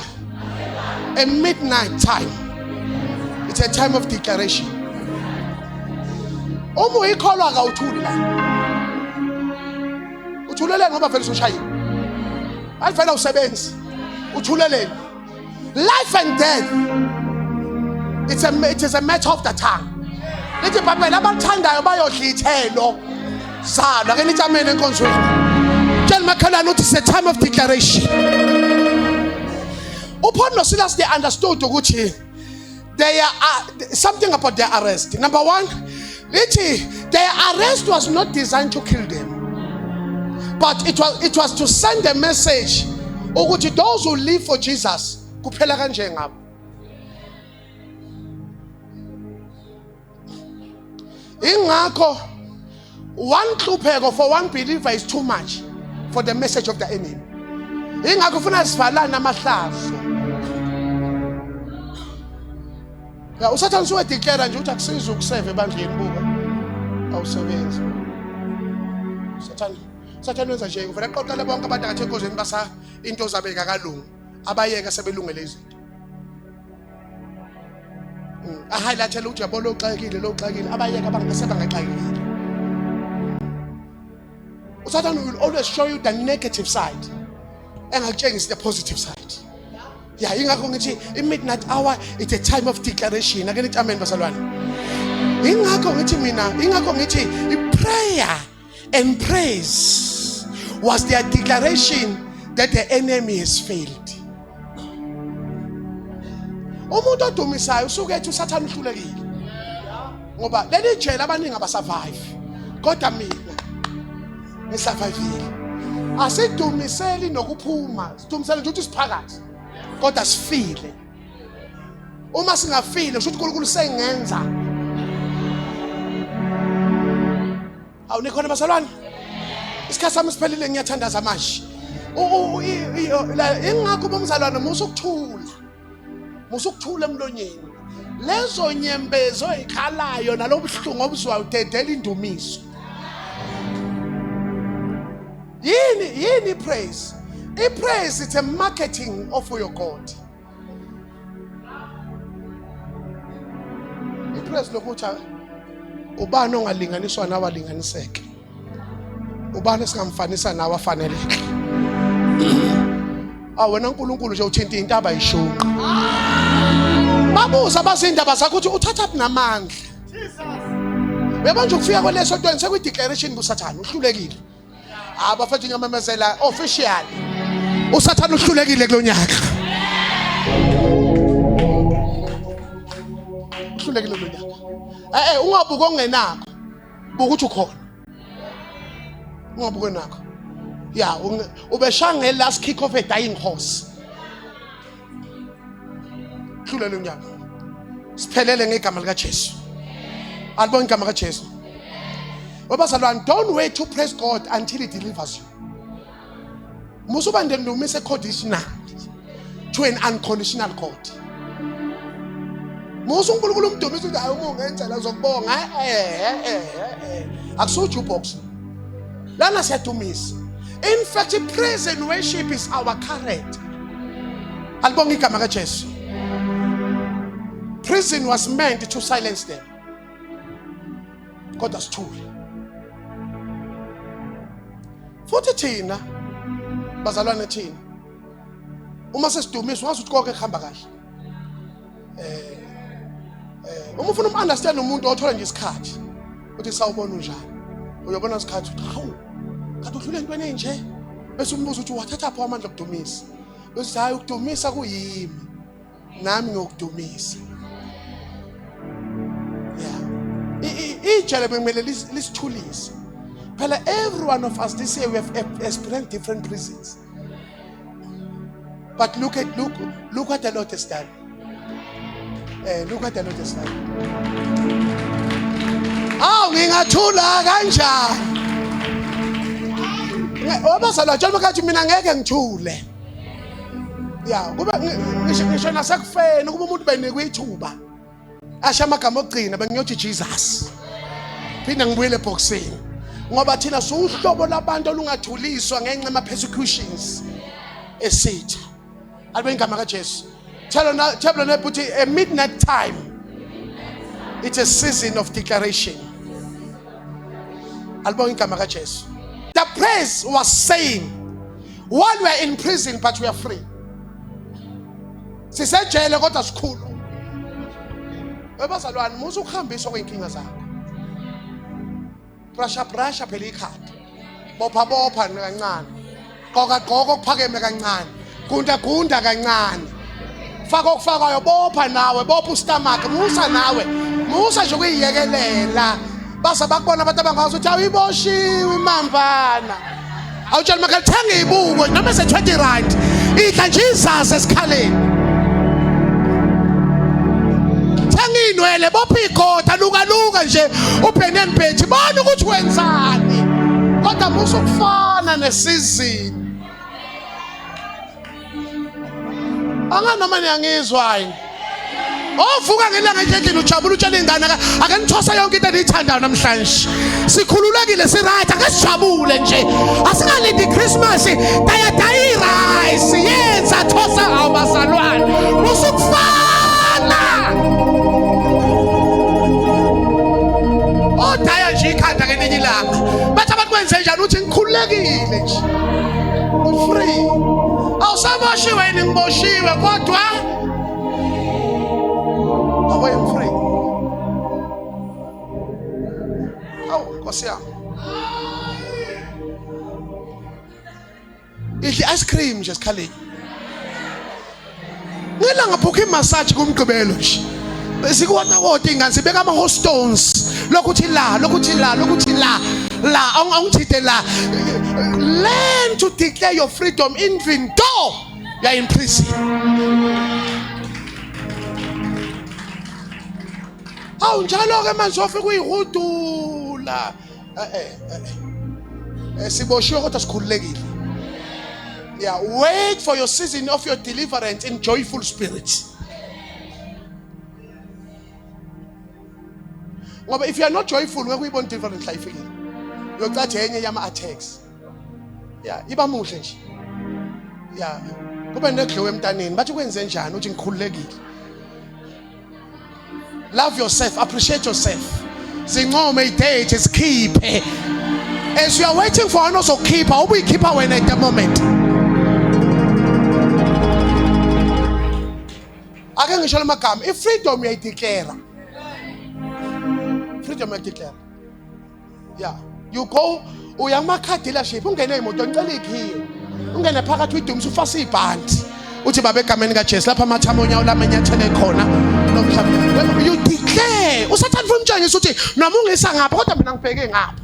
A midnight time. It's a time of declaration. Omo ikholwa ka uthuli la. Uthulele ngoba vele ushayile. Alifela usebenzi. Uthulele. Life and death. It is a matter of the tongue. Lithi Bible abathandayo bayodla ithelo. Sala ke nithi amen enkonzweni. Tell Makhelwane it's a time of declaration. Upon no Silas they understood ukuthi there are something about their arrest. Number one, their arrest was not designed to kill them, but it was to send a message ukuthi those who live for Jesus kuphela kanje ngabo. Ingakho one hlupheko for one believer is too much for the message of the enemy. Ingakho ufuna sivalana amahlazo. Ya usathana usuwe declare nje uthi akusiza ukuseve ebandleni buka. Awusebenzi. Sathana wenza nje uvela qoqela bonke abantu akathe enkozweni basa into zabeka kalungu. Abayeka sebelungele izinto. Ahighlighthela ukuthi yabona loxakile abayeka abangaxakile. Satan will always show you the negative side and engakutshengisi the positive side. Yeah, ingakho ngithi i-midnight hour it's a time of declaration. Ake nithi amen basalwane. Ingakho ngithi prayer and praise was their declaration that the enemy has failed. Umuntu odumisayo usuke ethi uSathane uhlulekile. Ngoba leli jela abaningi abasurvive. Kodwa mina ngisurvivile. Asidumiseli nokuphuma, sidumisele nje ukuthi siphakathi. Kodwa sifile. Uma singafile kusho ukuthi uNkulunkulu sengenza. Awunikhona basalwane? Isikhathi sami siphelile ngiyathandaza manje. Ingakho bomzalwane musukuthula emlonyeni. Lezo nyembezo ezikhalayo nalobuhlungu obuzwayo udedela indumiso. Yini praise? Praise it's a marketing of your God. Praise lokuthi ubani ongalinganiswa nabalinganiseke. Ubani singamfanisa nawe afaneleke. Wena uNkulunkulu nje uthinta intaba yishonqa. Babuza abazindaba zakho ukuthi uthatha phi namandla. Jesus. Uyabona nje ukufika kweleso ntweni sekwi declaration buSathane uhlulekile. Abafethu ngiyamemezela official. uSathane uhlulekile kulonyaka. Uhlulekile kulonyaka. Ungabuka ongenakho. Buka ukuthi ukhona. Ungabuka nakho. Yeah, ubeshanga last kick of a dying horse. Uhlulekile kulonyaka. Siphelele ngegama lika Jesu. Alibonke igama lika Jesu. Wabazalwane, don't wait to praise God until he delivers you. Musuba ndendumise conditional to an unconditional God. Musu uNkulunkulu umdumise ukuthi hayi uma ungenzela zokubonga akusu jukebox. Lana siyadumisa. In fact, praise and worship is our current. Alibonke igama lika Jesu. Prison was meant to silence them. God has told. Futhi thina bazalwane thina uma sesidumiswa wazi ukuthi konke kuhamba kahle. Uma ufuna umunderstand umuntu othola nje isikhathi uthi sawubona unjani. Uyobona isikhathi uthi hawu kanti udlule entweni enje bese umbuzo uthi wathatha pho amandla okudumisa. Bese hayi ukudumisa kuyimi nami ngiyokudumisa. Ijele bekumele lisithulise. Phela every one of us this year we have experienced different prisons. But look what the Lord has done. Look what the Lord has done. Ngingathula kanjani? Wabazalwa tshela makathi mina ngeke ngithule. Yeah, kuba ngisho nasekufeni kuba umuntu benikwe ithuba. Asha amagama okugcina bengiyothi Jesus. Phinda ngibuyele eboxini. Ngoba thina suhlobo labantu olungathuliswa ngenxa yama persecutions esitha. Alibonke igama lika Jesu. Tell them put a midnight time. It's a season of declaration. Alibonke igama lika Jesu. The praise was saying, while we are in prison but we are free. Sisejele kodwa sikhulu. Webazalwane musu ukuhambiswa kweinkinga zakho. Brasha phela ikhadi. Bopha kancane. Qoka okuphakeme kancane. Gunda kancane. Faka okufakayo bopha nawe, bopha ustomach, musa nawe. Musa nje ukuyiyekelela. Basa bakubona abantu abangazi ukuthi awuyiboshiwe imambana. Awutshela makhe thenga ibuko noma se20 rand. Idla nje izazi esikhaleni. Inwele bopha igota luka nje uphene emphethi bona ukuthi wenzani kodwa musu kufana nesizini anganoma niyangizwa yini ovuka ngelanga endlini ujabula utshela ingane ake nithosa yonke into eniyithandayo namhlanje sikhululekile siright ake sijabule nje asingalindi Christmas dayira siyenza thosa abazalwane musu kufana Daya nje ikhanda ngelinye ilanga bathi abantu kwenze njani uthi ngikhululekile nje free awusaboshiwe yini ngiboshiwe kodwa awe free Nkosi yami idli ice cream nje sikhaleni ngilanga phukha imassage kumgqibelo nje Sikuwona kodwa ingane sibeka ama stones lokuthi la angithide la learn to declare your freedom even though you are in prison. Awu njalo ke manje ufika uyihudula siboshiwe kodwa sikhululekile. Yeah, wait for your season of your deliverance in joyful spirit. Ngoba if you are not joyful ngeke uyibone deliverance la ifikile. Uyocathi enye yama attacks. Yeah, iba muhle nje. Yeah. Kube neglow emntaneni bathi kwenze njani uthi ngikhululekile. Love yourself, appreciate yourself. Zincome idate sikhiphe. As you are waiting for another keeper, ubuyikhipha wena at the moment. Ake ngisho lamagama, ifreedom uyayideclare. Freedom uyayideclare. Yeah, you go uyama car dealership ungene imoto ngicela ikhiye. Ungene phakathi uyidumisa ufasa ibhandi. Uthi babe egameni kaJesu lapha amathamo onyawo lamenyathele khona nomhlaba. You declare, usathanda umtshengisa uthi noma ungisa ngapha kodwa mina ngibheke ngapha.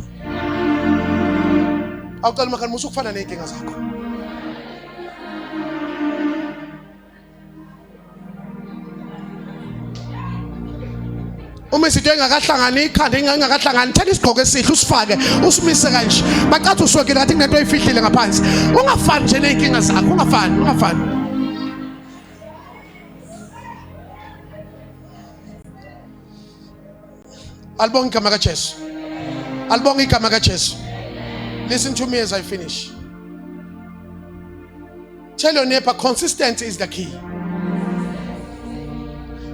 Awucela makhani musu kufana nezinkinga zakho. uma izinto engakahlangani ikhanda engakahlangani thatha isigqoko esihle usifake usimise kanje bacathi uswekile ngathi kunento oyifihlile ngaphansi ungafani nje nenkinga zakho ungafani Alibonga igama kaJesu alibonga igama kaJesu. Listen to me as I finish. Tell your neighbor, consistency is the key.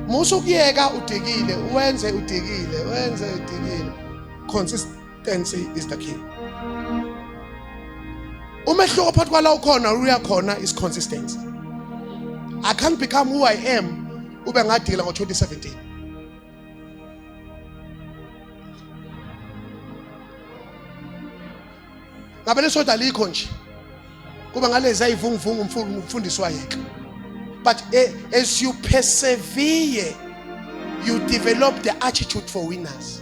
Musukuyeka udikile wenze udikile. Consistency is the key. Umehluko phakathi kwala ukhona uya khona is consistency. I can't become who I am ube ngadila ngo-2017. Ngabe lesoda likho nje kuba ngalezi ayivunguvungu umfundisi wayeka. But as you persevere, you develop the attitude for winners.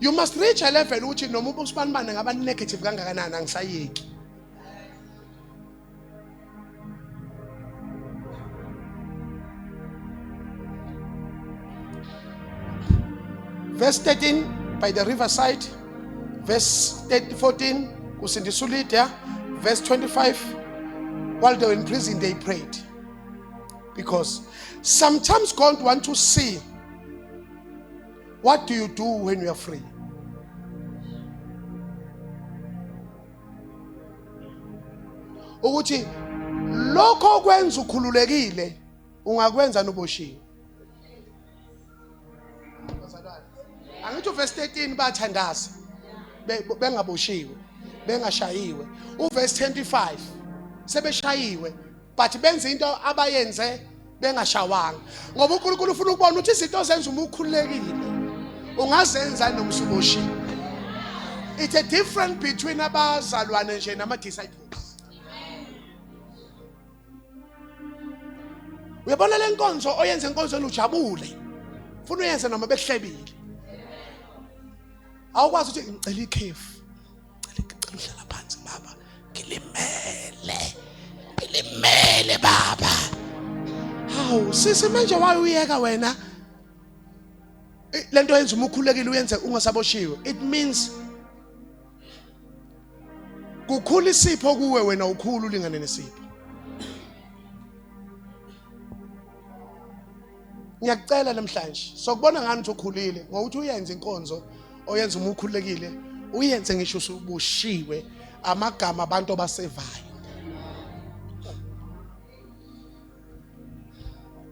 You must reach a level which noma ubusibanibane ngaba negative kangakanani angisayeki. Verse 13 by the riverside, verse 14 kusindisa uLydia, verse 25 while they were in prison they prayed, because sometimes God wants to see what do you do when you are free. Ukuthi lokho kwenza ukhululekile ungakwenza noboshiwe. Angithi verse 13 bathandaza bengaboshiwe bengashayiwe. Verse 25 sebeshayiwe but benza into abayenze bengashawanga ngoba uNkulunkulu ufuna ukubona ukuthi izinto ozenza uma ukhululekile ungazenza noma usuboshiwe. It's a difference between abazalwane nje nama disciples. Uyabona le nkonzo oyenza inkonzo ujabule ufuna uyenze noma bekuhlebile. Awukwazi ukuthi ngicela ikhefu ngicela uhlala phansi baba ngilimele baba. Hawu sisi manje wayuyeka wena lento yenza uma ukhulekile uyenze ungasaboshiwe. It means kukhulu isipho kuwe wena ukhulu ulingane nesipho. Ngiyacela namhlanje sokubona ngani ukuthi ukhulile ngokuthi uyenze inkonzo oyenza uma ukhulekile uyenze ngisho usubushiwe amagama abantu abasevayo.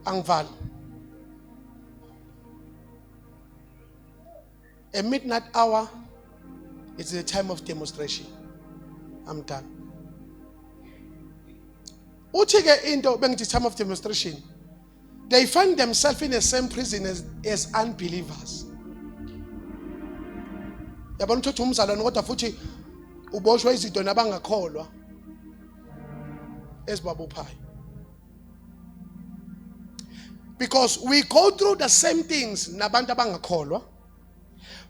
Angivali. A midnight hour is the time of demonstration. I'm done. Uthi ke into bengithi time of demonstration, they find themselves in the same prison as unbelievers. Yabona ukuthi umzalwane kodwa futhi uboshwe izinto nabangakholwa ezibabophayo. Because we go through the same things nabantu abangakholwa,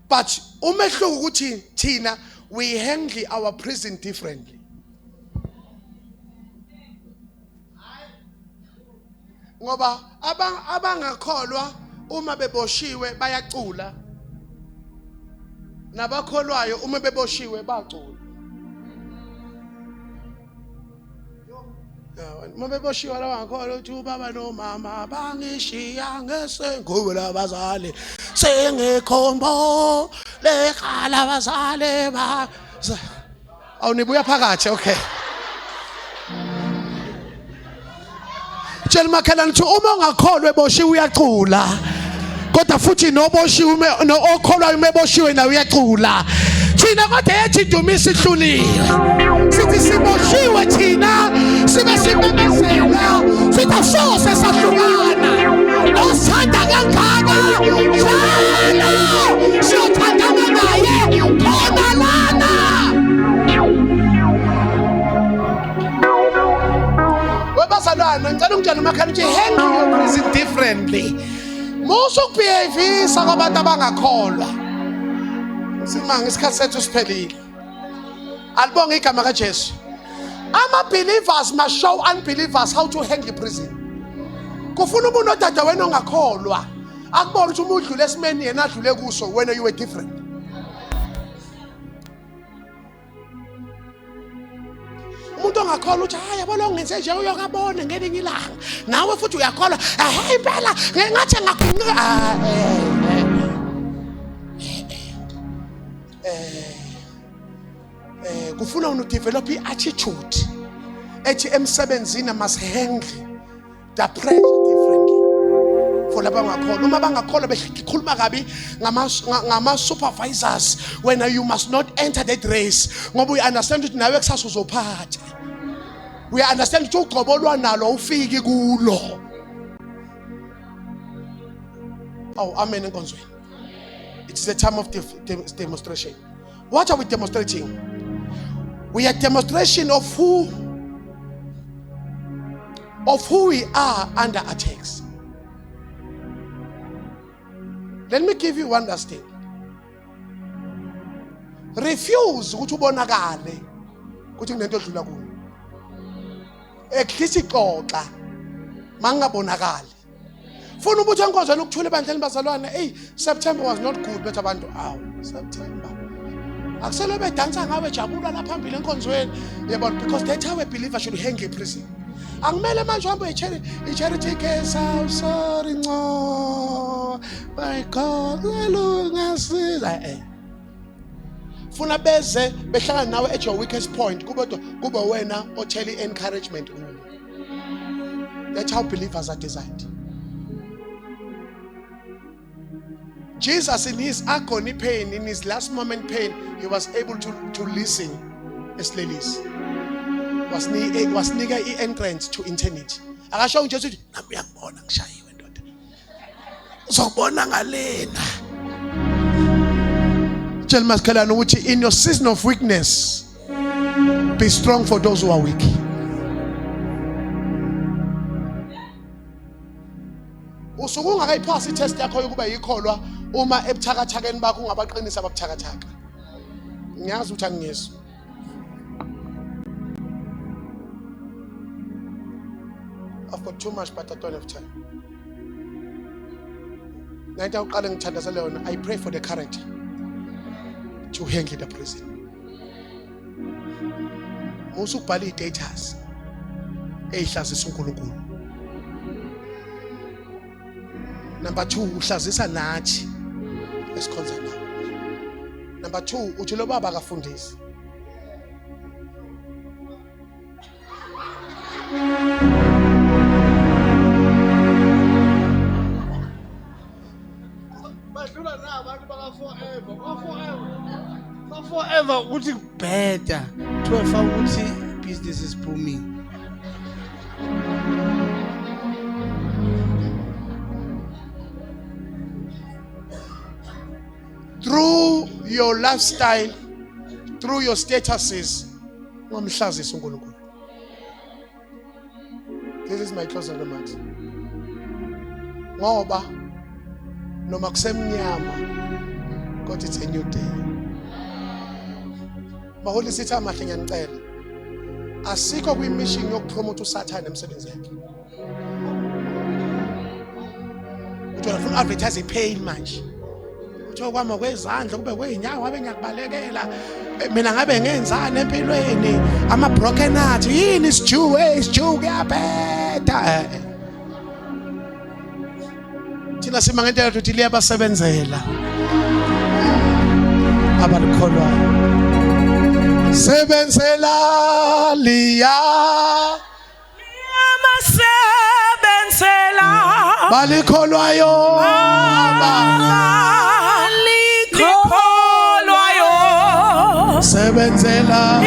but umehluko ukuthi thina we handle our prison differently. Ngoba abangakholwa uma beboshiwe bayacula, nabakholwayo uma beboshiwe bacula. Uma beboshiwe labangakholwa uthi ubaba nomama bangishiya ngesengubo labazali sengikhombo lekhala abazali ba. Awunibuya phakathi. Okay, tshela makhelwane ukuthi uma ungakholwa eboshiwe uyacula, kodwa futhi noboshiwe no okholwayo umeboshiwe nawe uyacula. Thina kodwa yethi dumisa ihluliwe, sithi siboshiwe thina sibe simemezela sithi asose sahlukana osithanda kangaka njalo siyothandana naye khona lana. Webazalwane ngicela ungitshela umakhaya ukuthi handle your prison differently. Musukubehave kwabantu abangakholwa. Simanga isikhathi sethu siphelile. Alibonga igama kaJesu. Ama-believers must show unbelievers how to handle prison. Kufuna umuntu odada wena ongakholwa akubona ukuthi uma udlule esimeni yena adlule kuso wena you were different. Umuntu ongakholwa uthi hayi yabo lo ngenze nje uyokabona ngelinye ilanga nawe futhi uyakholwa hey impela ngathi kufuna udevelop i-attitude ethi emsebenzini must handle the pressure differently. For laba ngakholwa uma bangakholwa bekhuluma kabi ngama-supervisors wena you must not enter that race ngoba we understand ukuthi nawe kusasa uzophatha. We understand ukuthi ugqobolwa nalo ufiki kulo. Oh amen enkonzweni. It is a time of demonstration. What are we demonstrating? We are demonstration of who we are under attacks. Let me give you one last thing. Refuse ukuthi ubonakale ukuthi kunento edlula kuyo. Ekhisi xoxa mangabonakali. Funa ukuthi enkonzweni ukuthula ebandleni bazalwane. Hey, September was not good but abantu September. Akusele bedansa ngawe jabula la phambili enkonzweni. Yebo because that's how a believer should hang in prison. Angimele manje uhambe i-charity case sorry no. My God, elungasiza funa beze behlangana nawe at your weakest point kuba wena othela encouragement. That's how believers are designed. Jesus in his agony pain, in his last moment pain, he was able to listen as ladies. Was nigga entrance to eternity. Akasho uJesu uthi nami uyangibona ngishayiwe ndoda. Uzobona ngalena. Tell maskhalana ukuthi in your season of weakness be strong for those who are weak. Usuku ungakayiphasa itest yakho yokuba yikholwa uma ebuthakathakeni bakho ungabaqinisa ababuthakathaka. Ngiyazi ukuthi angiyezwa. I've got too much but I don't have time. I pray for the character to handle the prison. Musubhali i-daters eyihlazisa uNkulunkulu. Number 2, uhlazisa nathi esikhonza nawe. Number 2, uthi lo baba akafundisi. Badlula na abantu baka forever ukuthi better to have ukuthi business is booming. Through your lifestyle, through your statuses, ungamhlazisa uNkulunkulu. This is my closing remarks. Ngoba noma kusemnyama, God, it's a new day. Baholi sithi amahle ngiyanicela. Asikho kwi-mission yokupromote uSathane emsebenzini yakhe. Uthi ufuna advertise pain manje. Uthi kwama kwezandla kube kweinyawo ngabe ngiyakubalekela. Mina ngabe ngenzani empilweni? Ama broken heart yini isjew kuyabhetha. Thina simangentela ukuthi liyabasebenzela abalikholwayo. Sebenzela liyabasebenzela balikholwayo balikholwayo sebenzela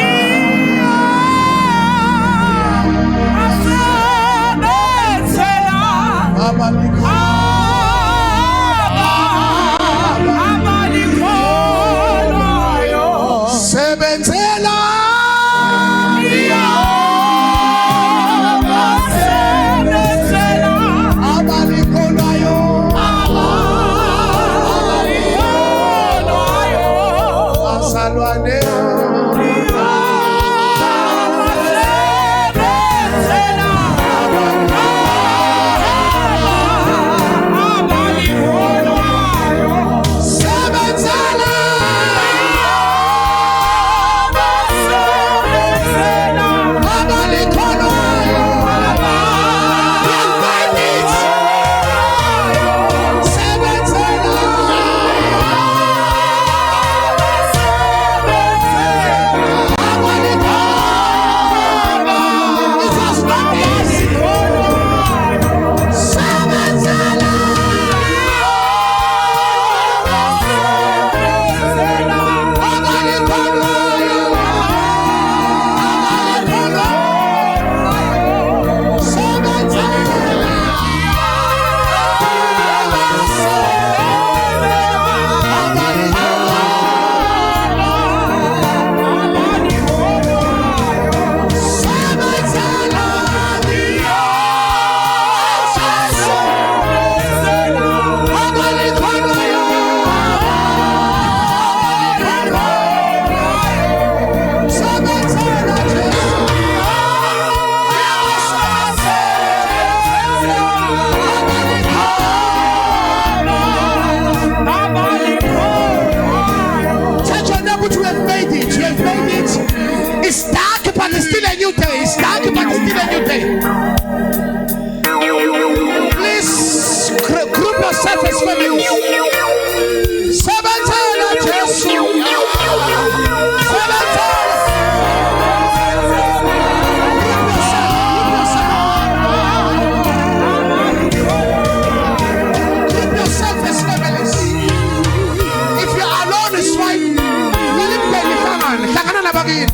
hlangana nabakini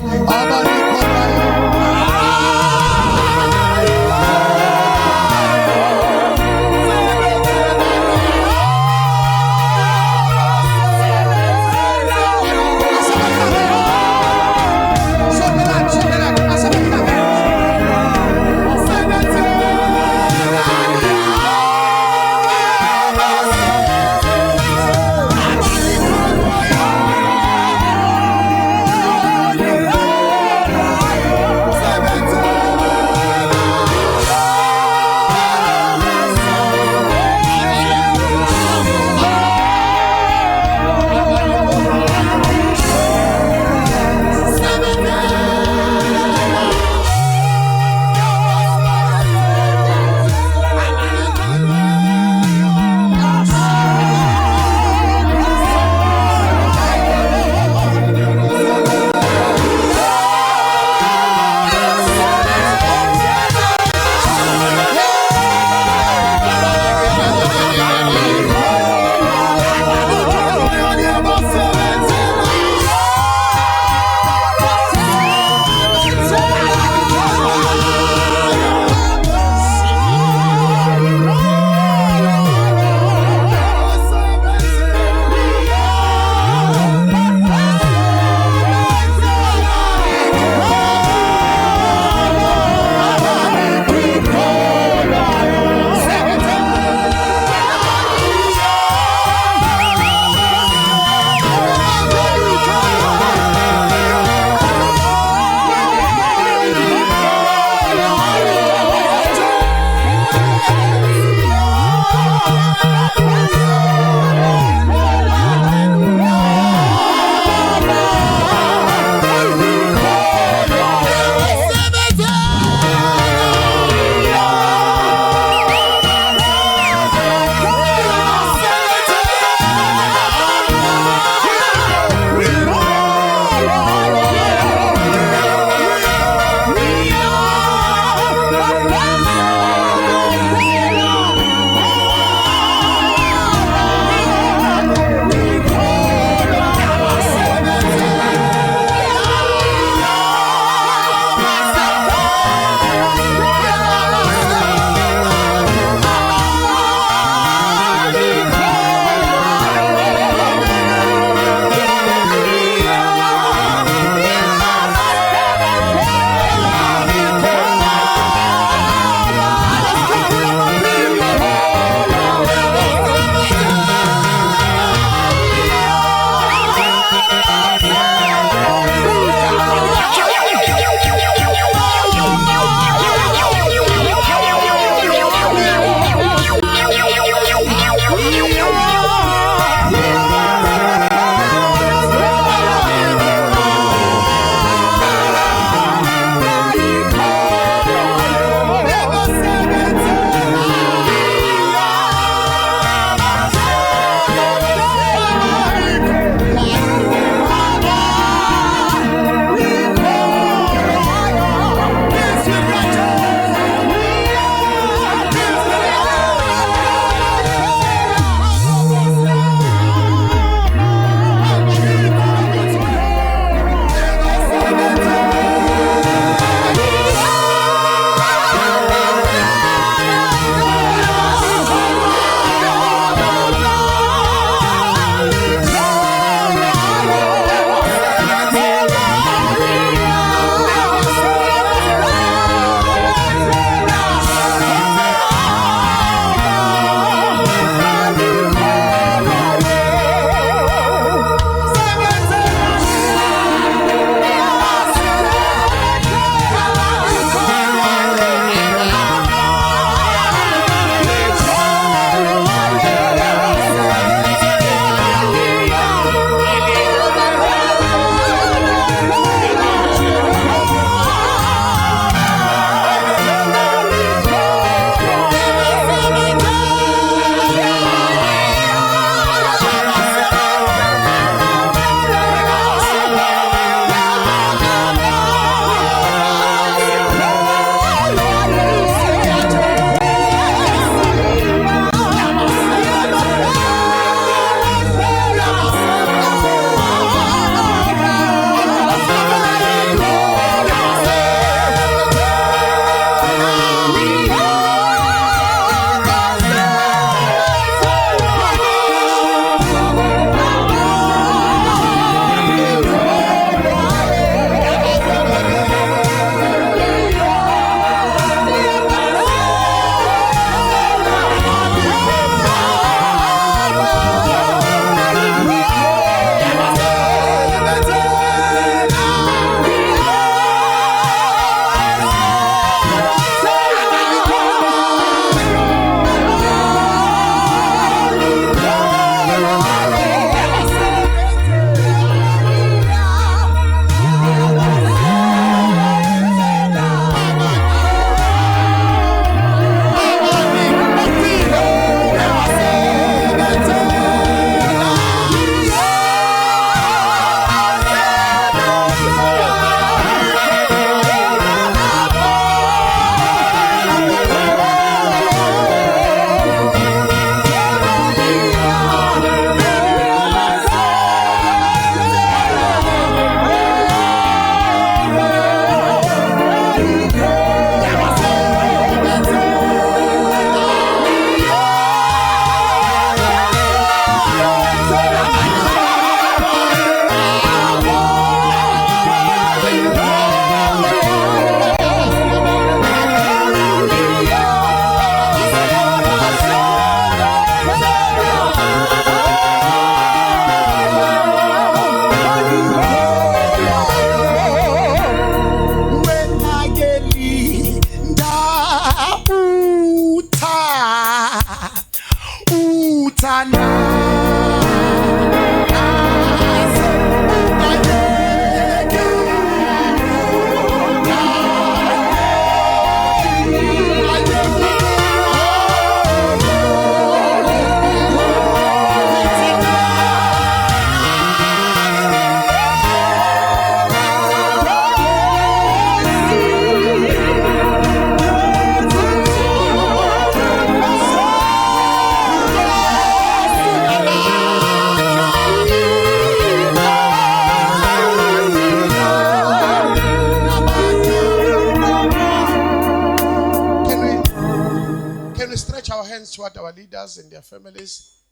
Toward our leaders and their families.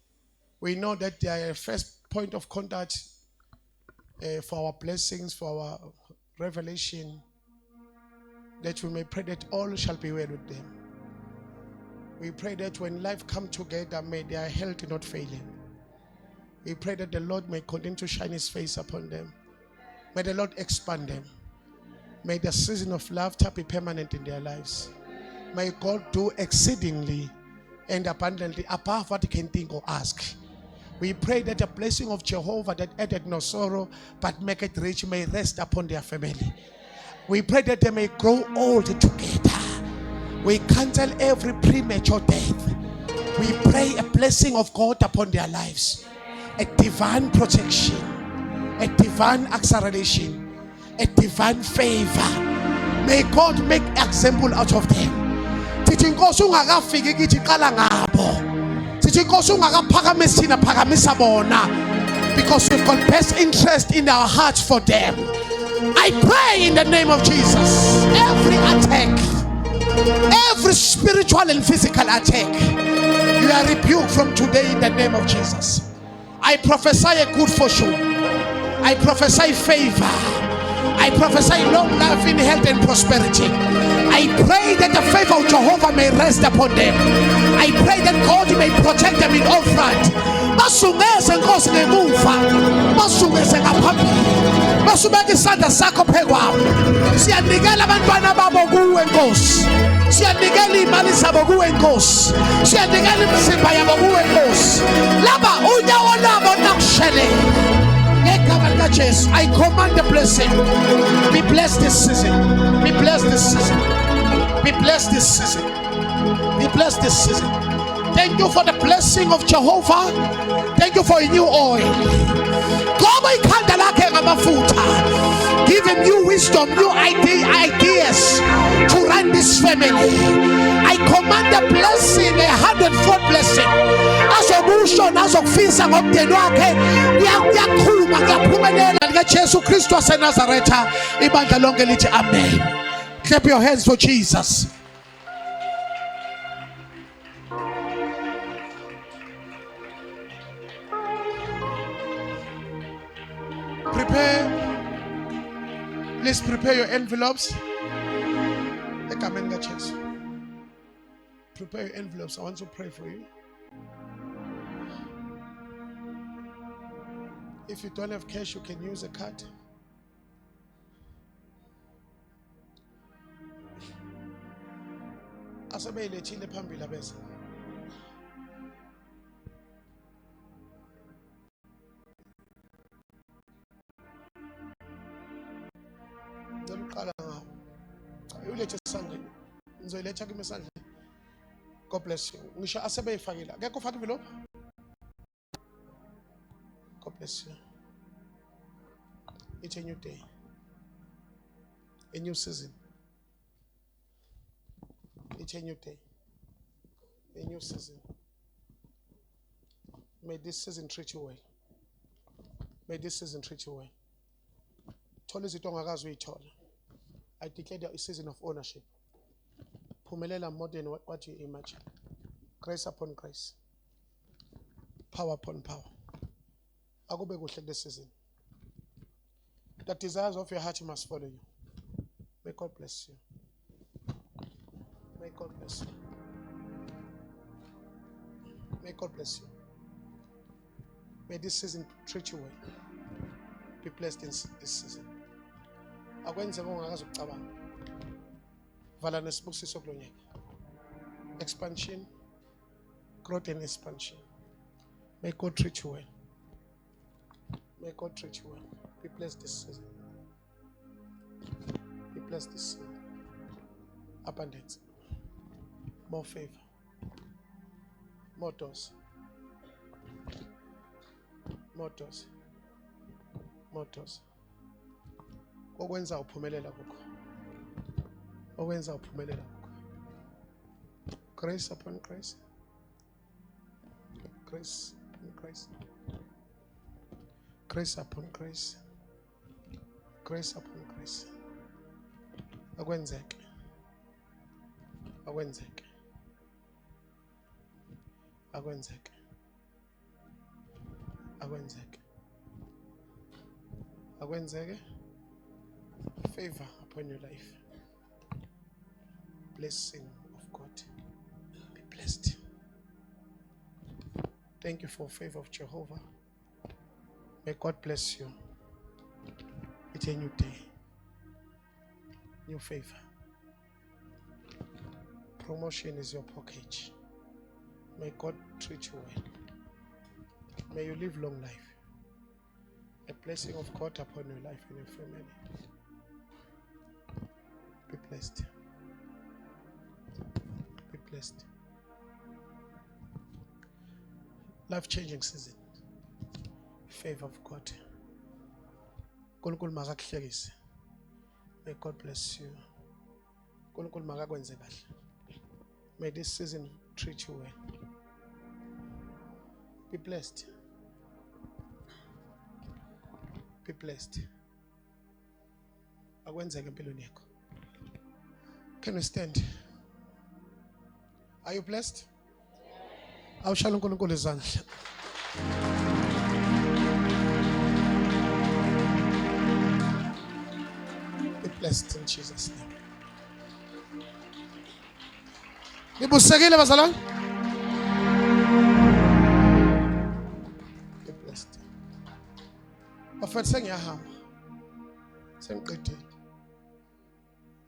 We know that they are a first point of contact for our blessings, for our revelation, that we may pray that all shall be well with them. We pray that when life come together, may their health not fail them. We pray that the Lord may continue to shine his face upon them. May the Lord expand them. May the season of laughter be permanent in their lives. May God do exceedingly and abundantly above what you can think or ask. We pray that the blessing of Jehovah that added no sorrow but make it rich may rest upon their family. We pray that they may grow old together. We cancel every premature death. We pray a blessing of God upon their lives, a divine protection, a divine acceleration, a divine favor. May God make example out of them. Sithi inkosi ungakafiki kithi qala ngabo. Sithi inkosi ungakaphakamisa thina phakamisa bona, because we've got best interest in our hearts for them. I pray in the name of Jesus, every attack, every spiritual and physical attack, you are rebuked from today in the name of Jesus. I prophesy a good fortune. I prophesy favor. I prophesy long life in health and prosperity. I pray that the favor of Jehovah may rest upon them. I pray that God may protect them in all front. Basungeze Nkosi ngemuva, basungeze ngaphambili, basubeka isandla sakho phekwabo. Siyanikela abantwana babo kuwe Nkosi, siyanikela imali zabo kuwe Nkosi, siyanikela imizimba yabo kuwe Nkosi. Laba unyawo labo nakushelela. I command the blessing. Be blessed this season. Be blessed this season. Be blessed this season. Be blessed this season. Thank you for the blessing of Jehovah. Thank you for a new oil. Give him new wisdom, new ideas to run this family. I command the blessing, 100-fold blessing. As a motion, as a fisa ngomdeni wakhe, uyakhuluma ngiyaphumelela ngeJesu Kristu waseNazaretha. Ibandla lonke lithi amen. Clap your hands for Jesus. Please prepare your envelopes. Prepare your envelopes. I want to pray for you. If you don't have cash, you can use a card. Asebeyilethile phambili abeza. God bless you. Ngisho asebeyifakile. Akekho ufaka envelope? God bless you. It's a new day. A new season. It's a new day. A new season. May this season treat you well. May this season treat you well. I declare a season of ownership. Phumelela more than what you imagine. Grace upon grace. Power upon power. Akube kuhle this season. The desires of your heart must follow you. May God bless you. May God bless you. May God bless you. May this season treat you well. Be blessed in this season. Akwenze ngongakazi ukucabanga. Vala nesibusiso kulonyaka. Expansion, growth and expansion. May God treat you well. May God treat you well. Be blessed this season. Be blessed this season. Abundance. More favor. More doors. More doors. More doors. Okwenza uphumelela kukho. Okwenza uphumelela kukho. Grace upon grace. Grace upon grace. Grace upon grace. Grace upon grace. Akwenzeke. Akwenzeke. Akwenzeke. Akwenzeke. Akwenzeke. Favor upon your life. Blessing of God. Be blessed. Thank you for favor of Jehovah. May God bless you. It's a new day. New favor. Promotion is your package. May God treat you well. May you live long life. A blessing of God upon your life and your family. Be blessed. Be blessed. Life-changing season. Favor of God. May God bless you. May this season treat you well. Be blessed. Be blessed. Can we stand? Are you blessed? Be blessed in Jesus' name. Nibusekile bazalwane? Be blessed. Bafethu sengiyahamba. Sengiqedile.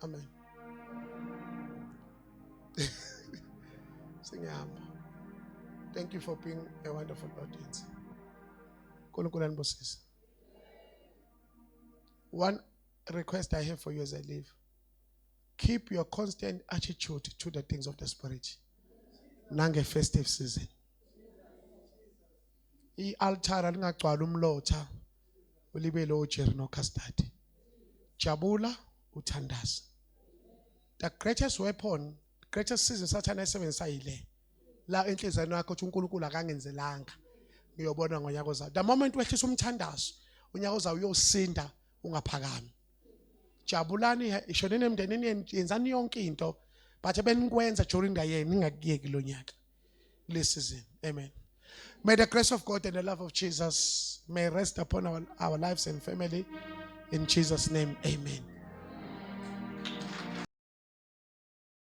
Amen. Sengiyahamba. Thank you for being a wonderful audience. One request I have for you as I leave. Keep your constant attitude to the things of the Spirit. Nange festive season. I-altar alingagcwala umlotha ulibele ojeri no custard. Jabula uthandaza. The greatest weapon, greatest season Satan ayisebenzisa yile. La enhliziyweni yakho uthi uNkulunkulu akangenzelanga. Ngiyobona ngonyaka ozayo. The moment wehlisa umthandazo, unyaka ozayo uyosinda ungaphakami. Jabulani ishonene emndenini yenzani yonke into but ebenikwenza during the year ningakuyeki lo nyaka. This season. Amen. May the grace of God and the love of Jesus may rest upon our lives and family in Jesus' name. Amen.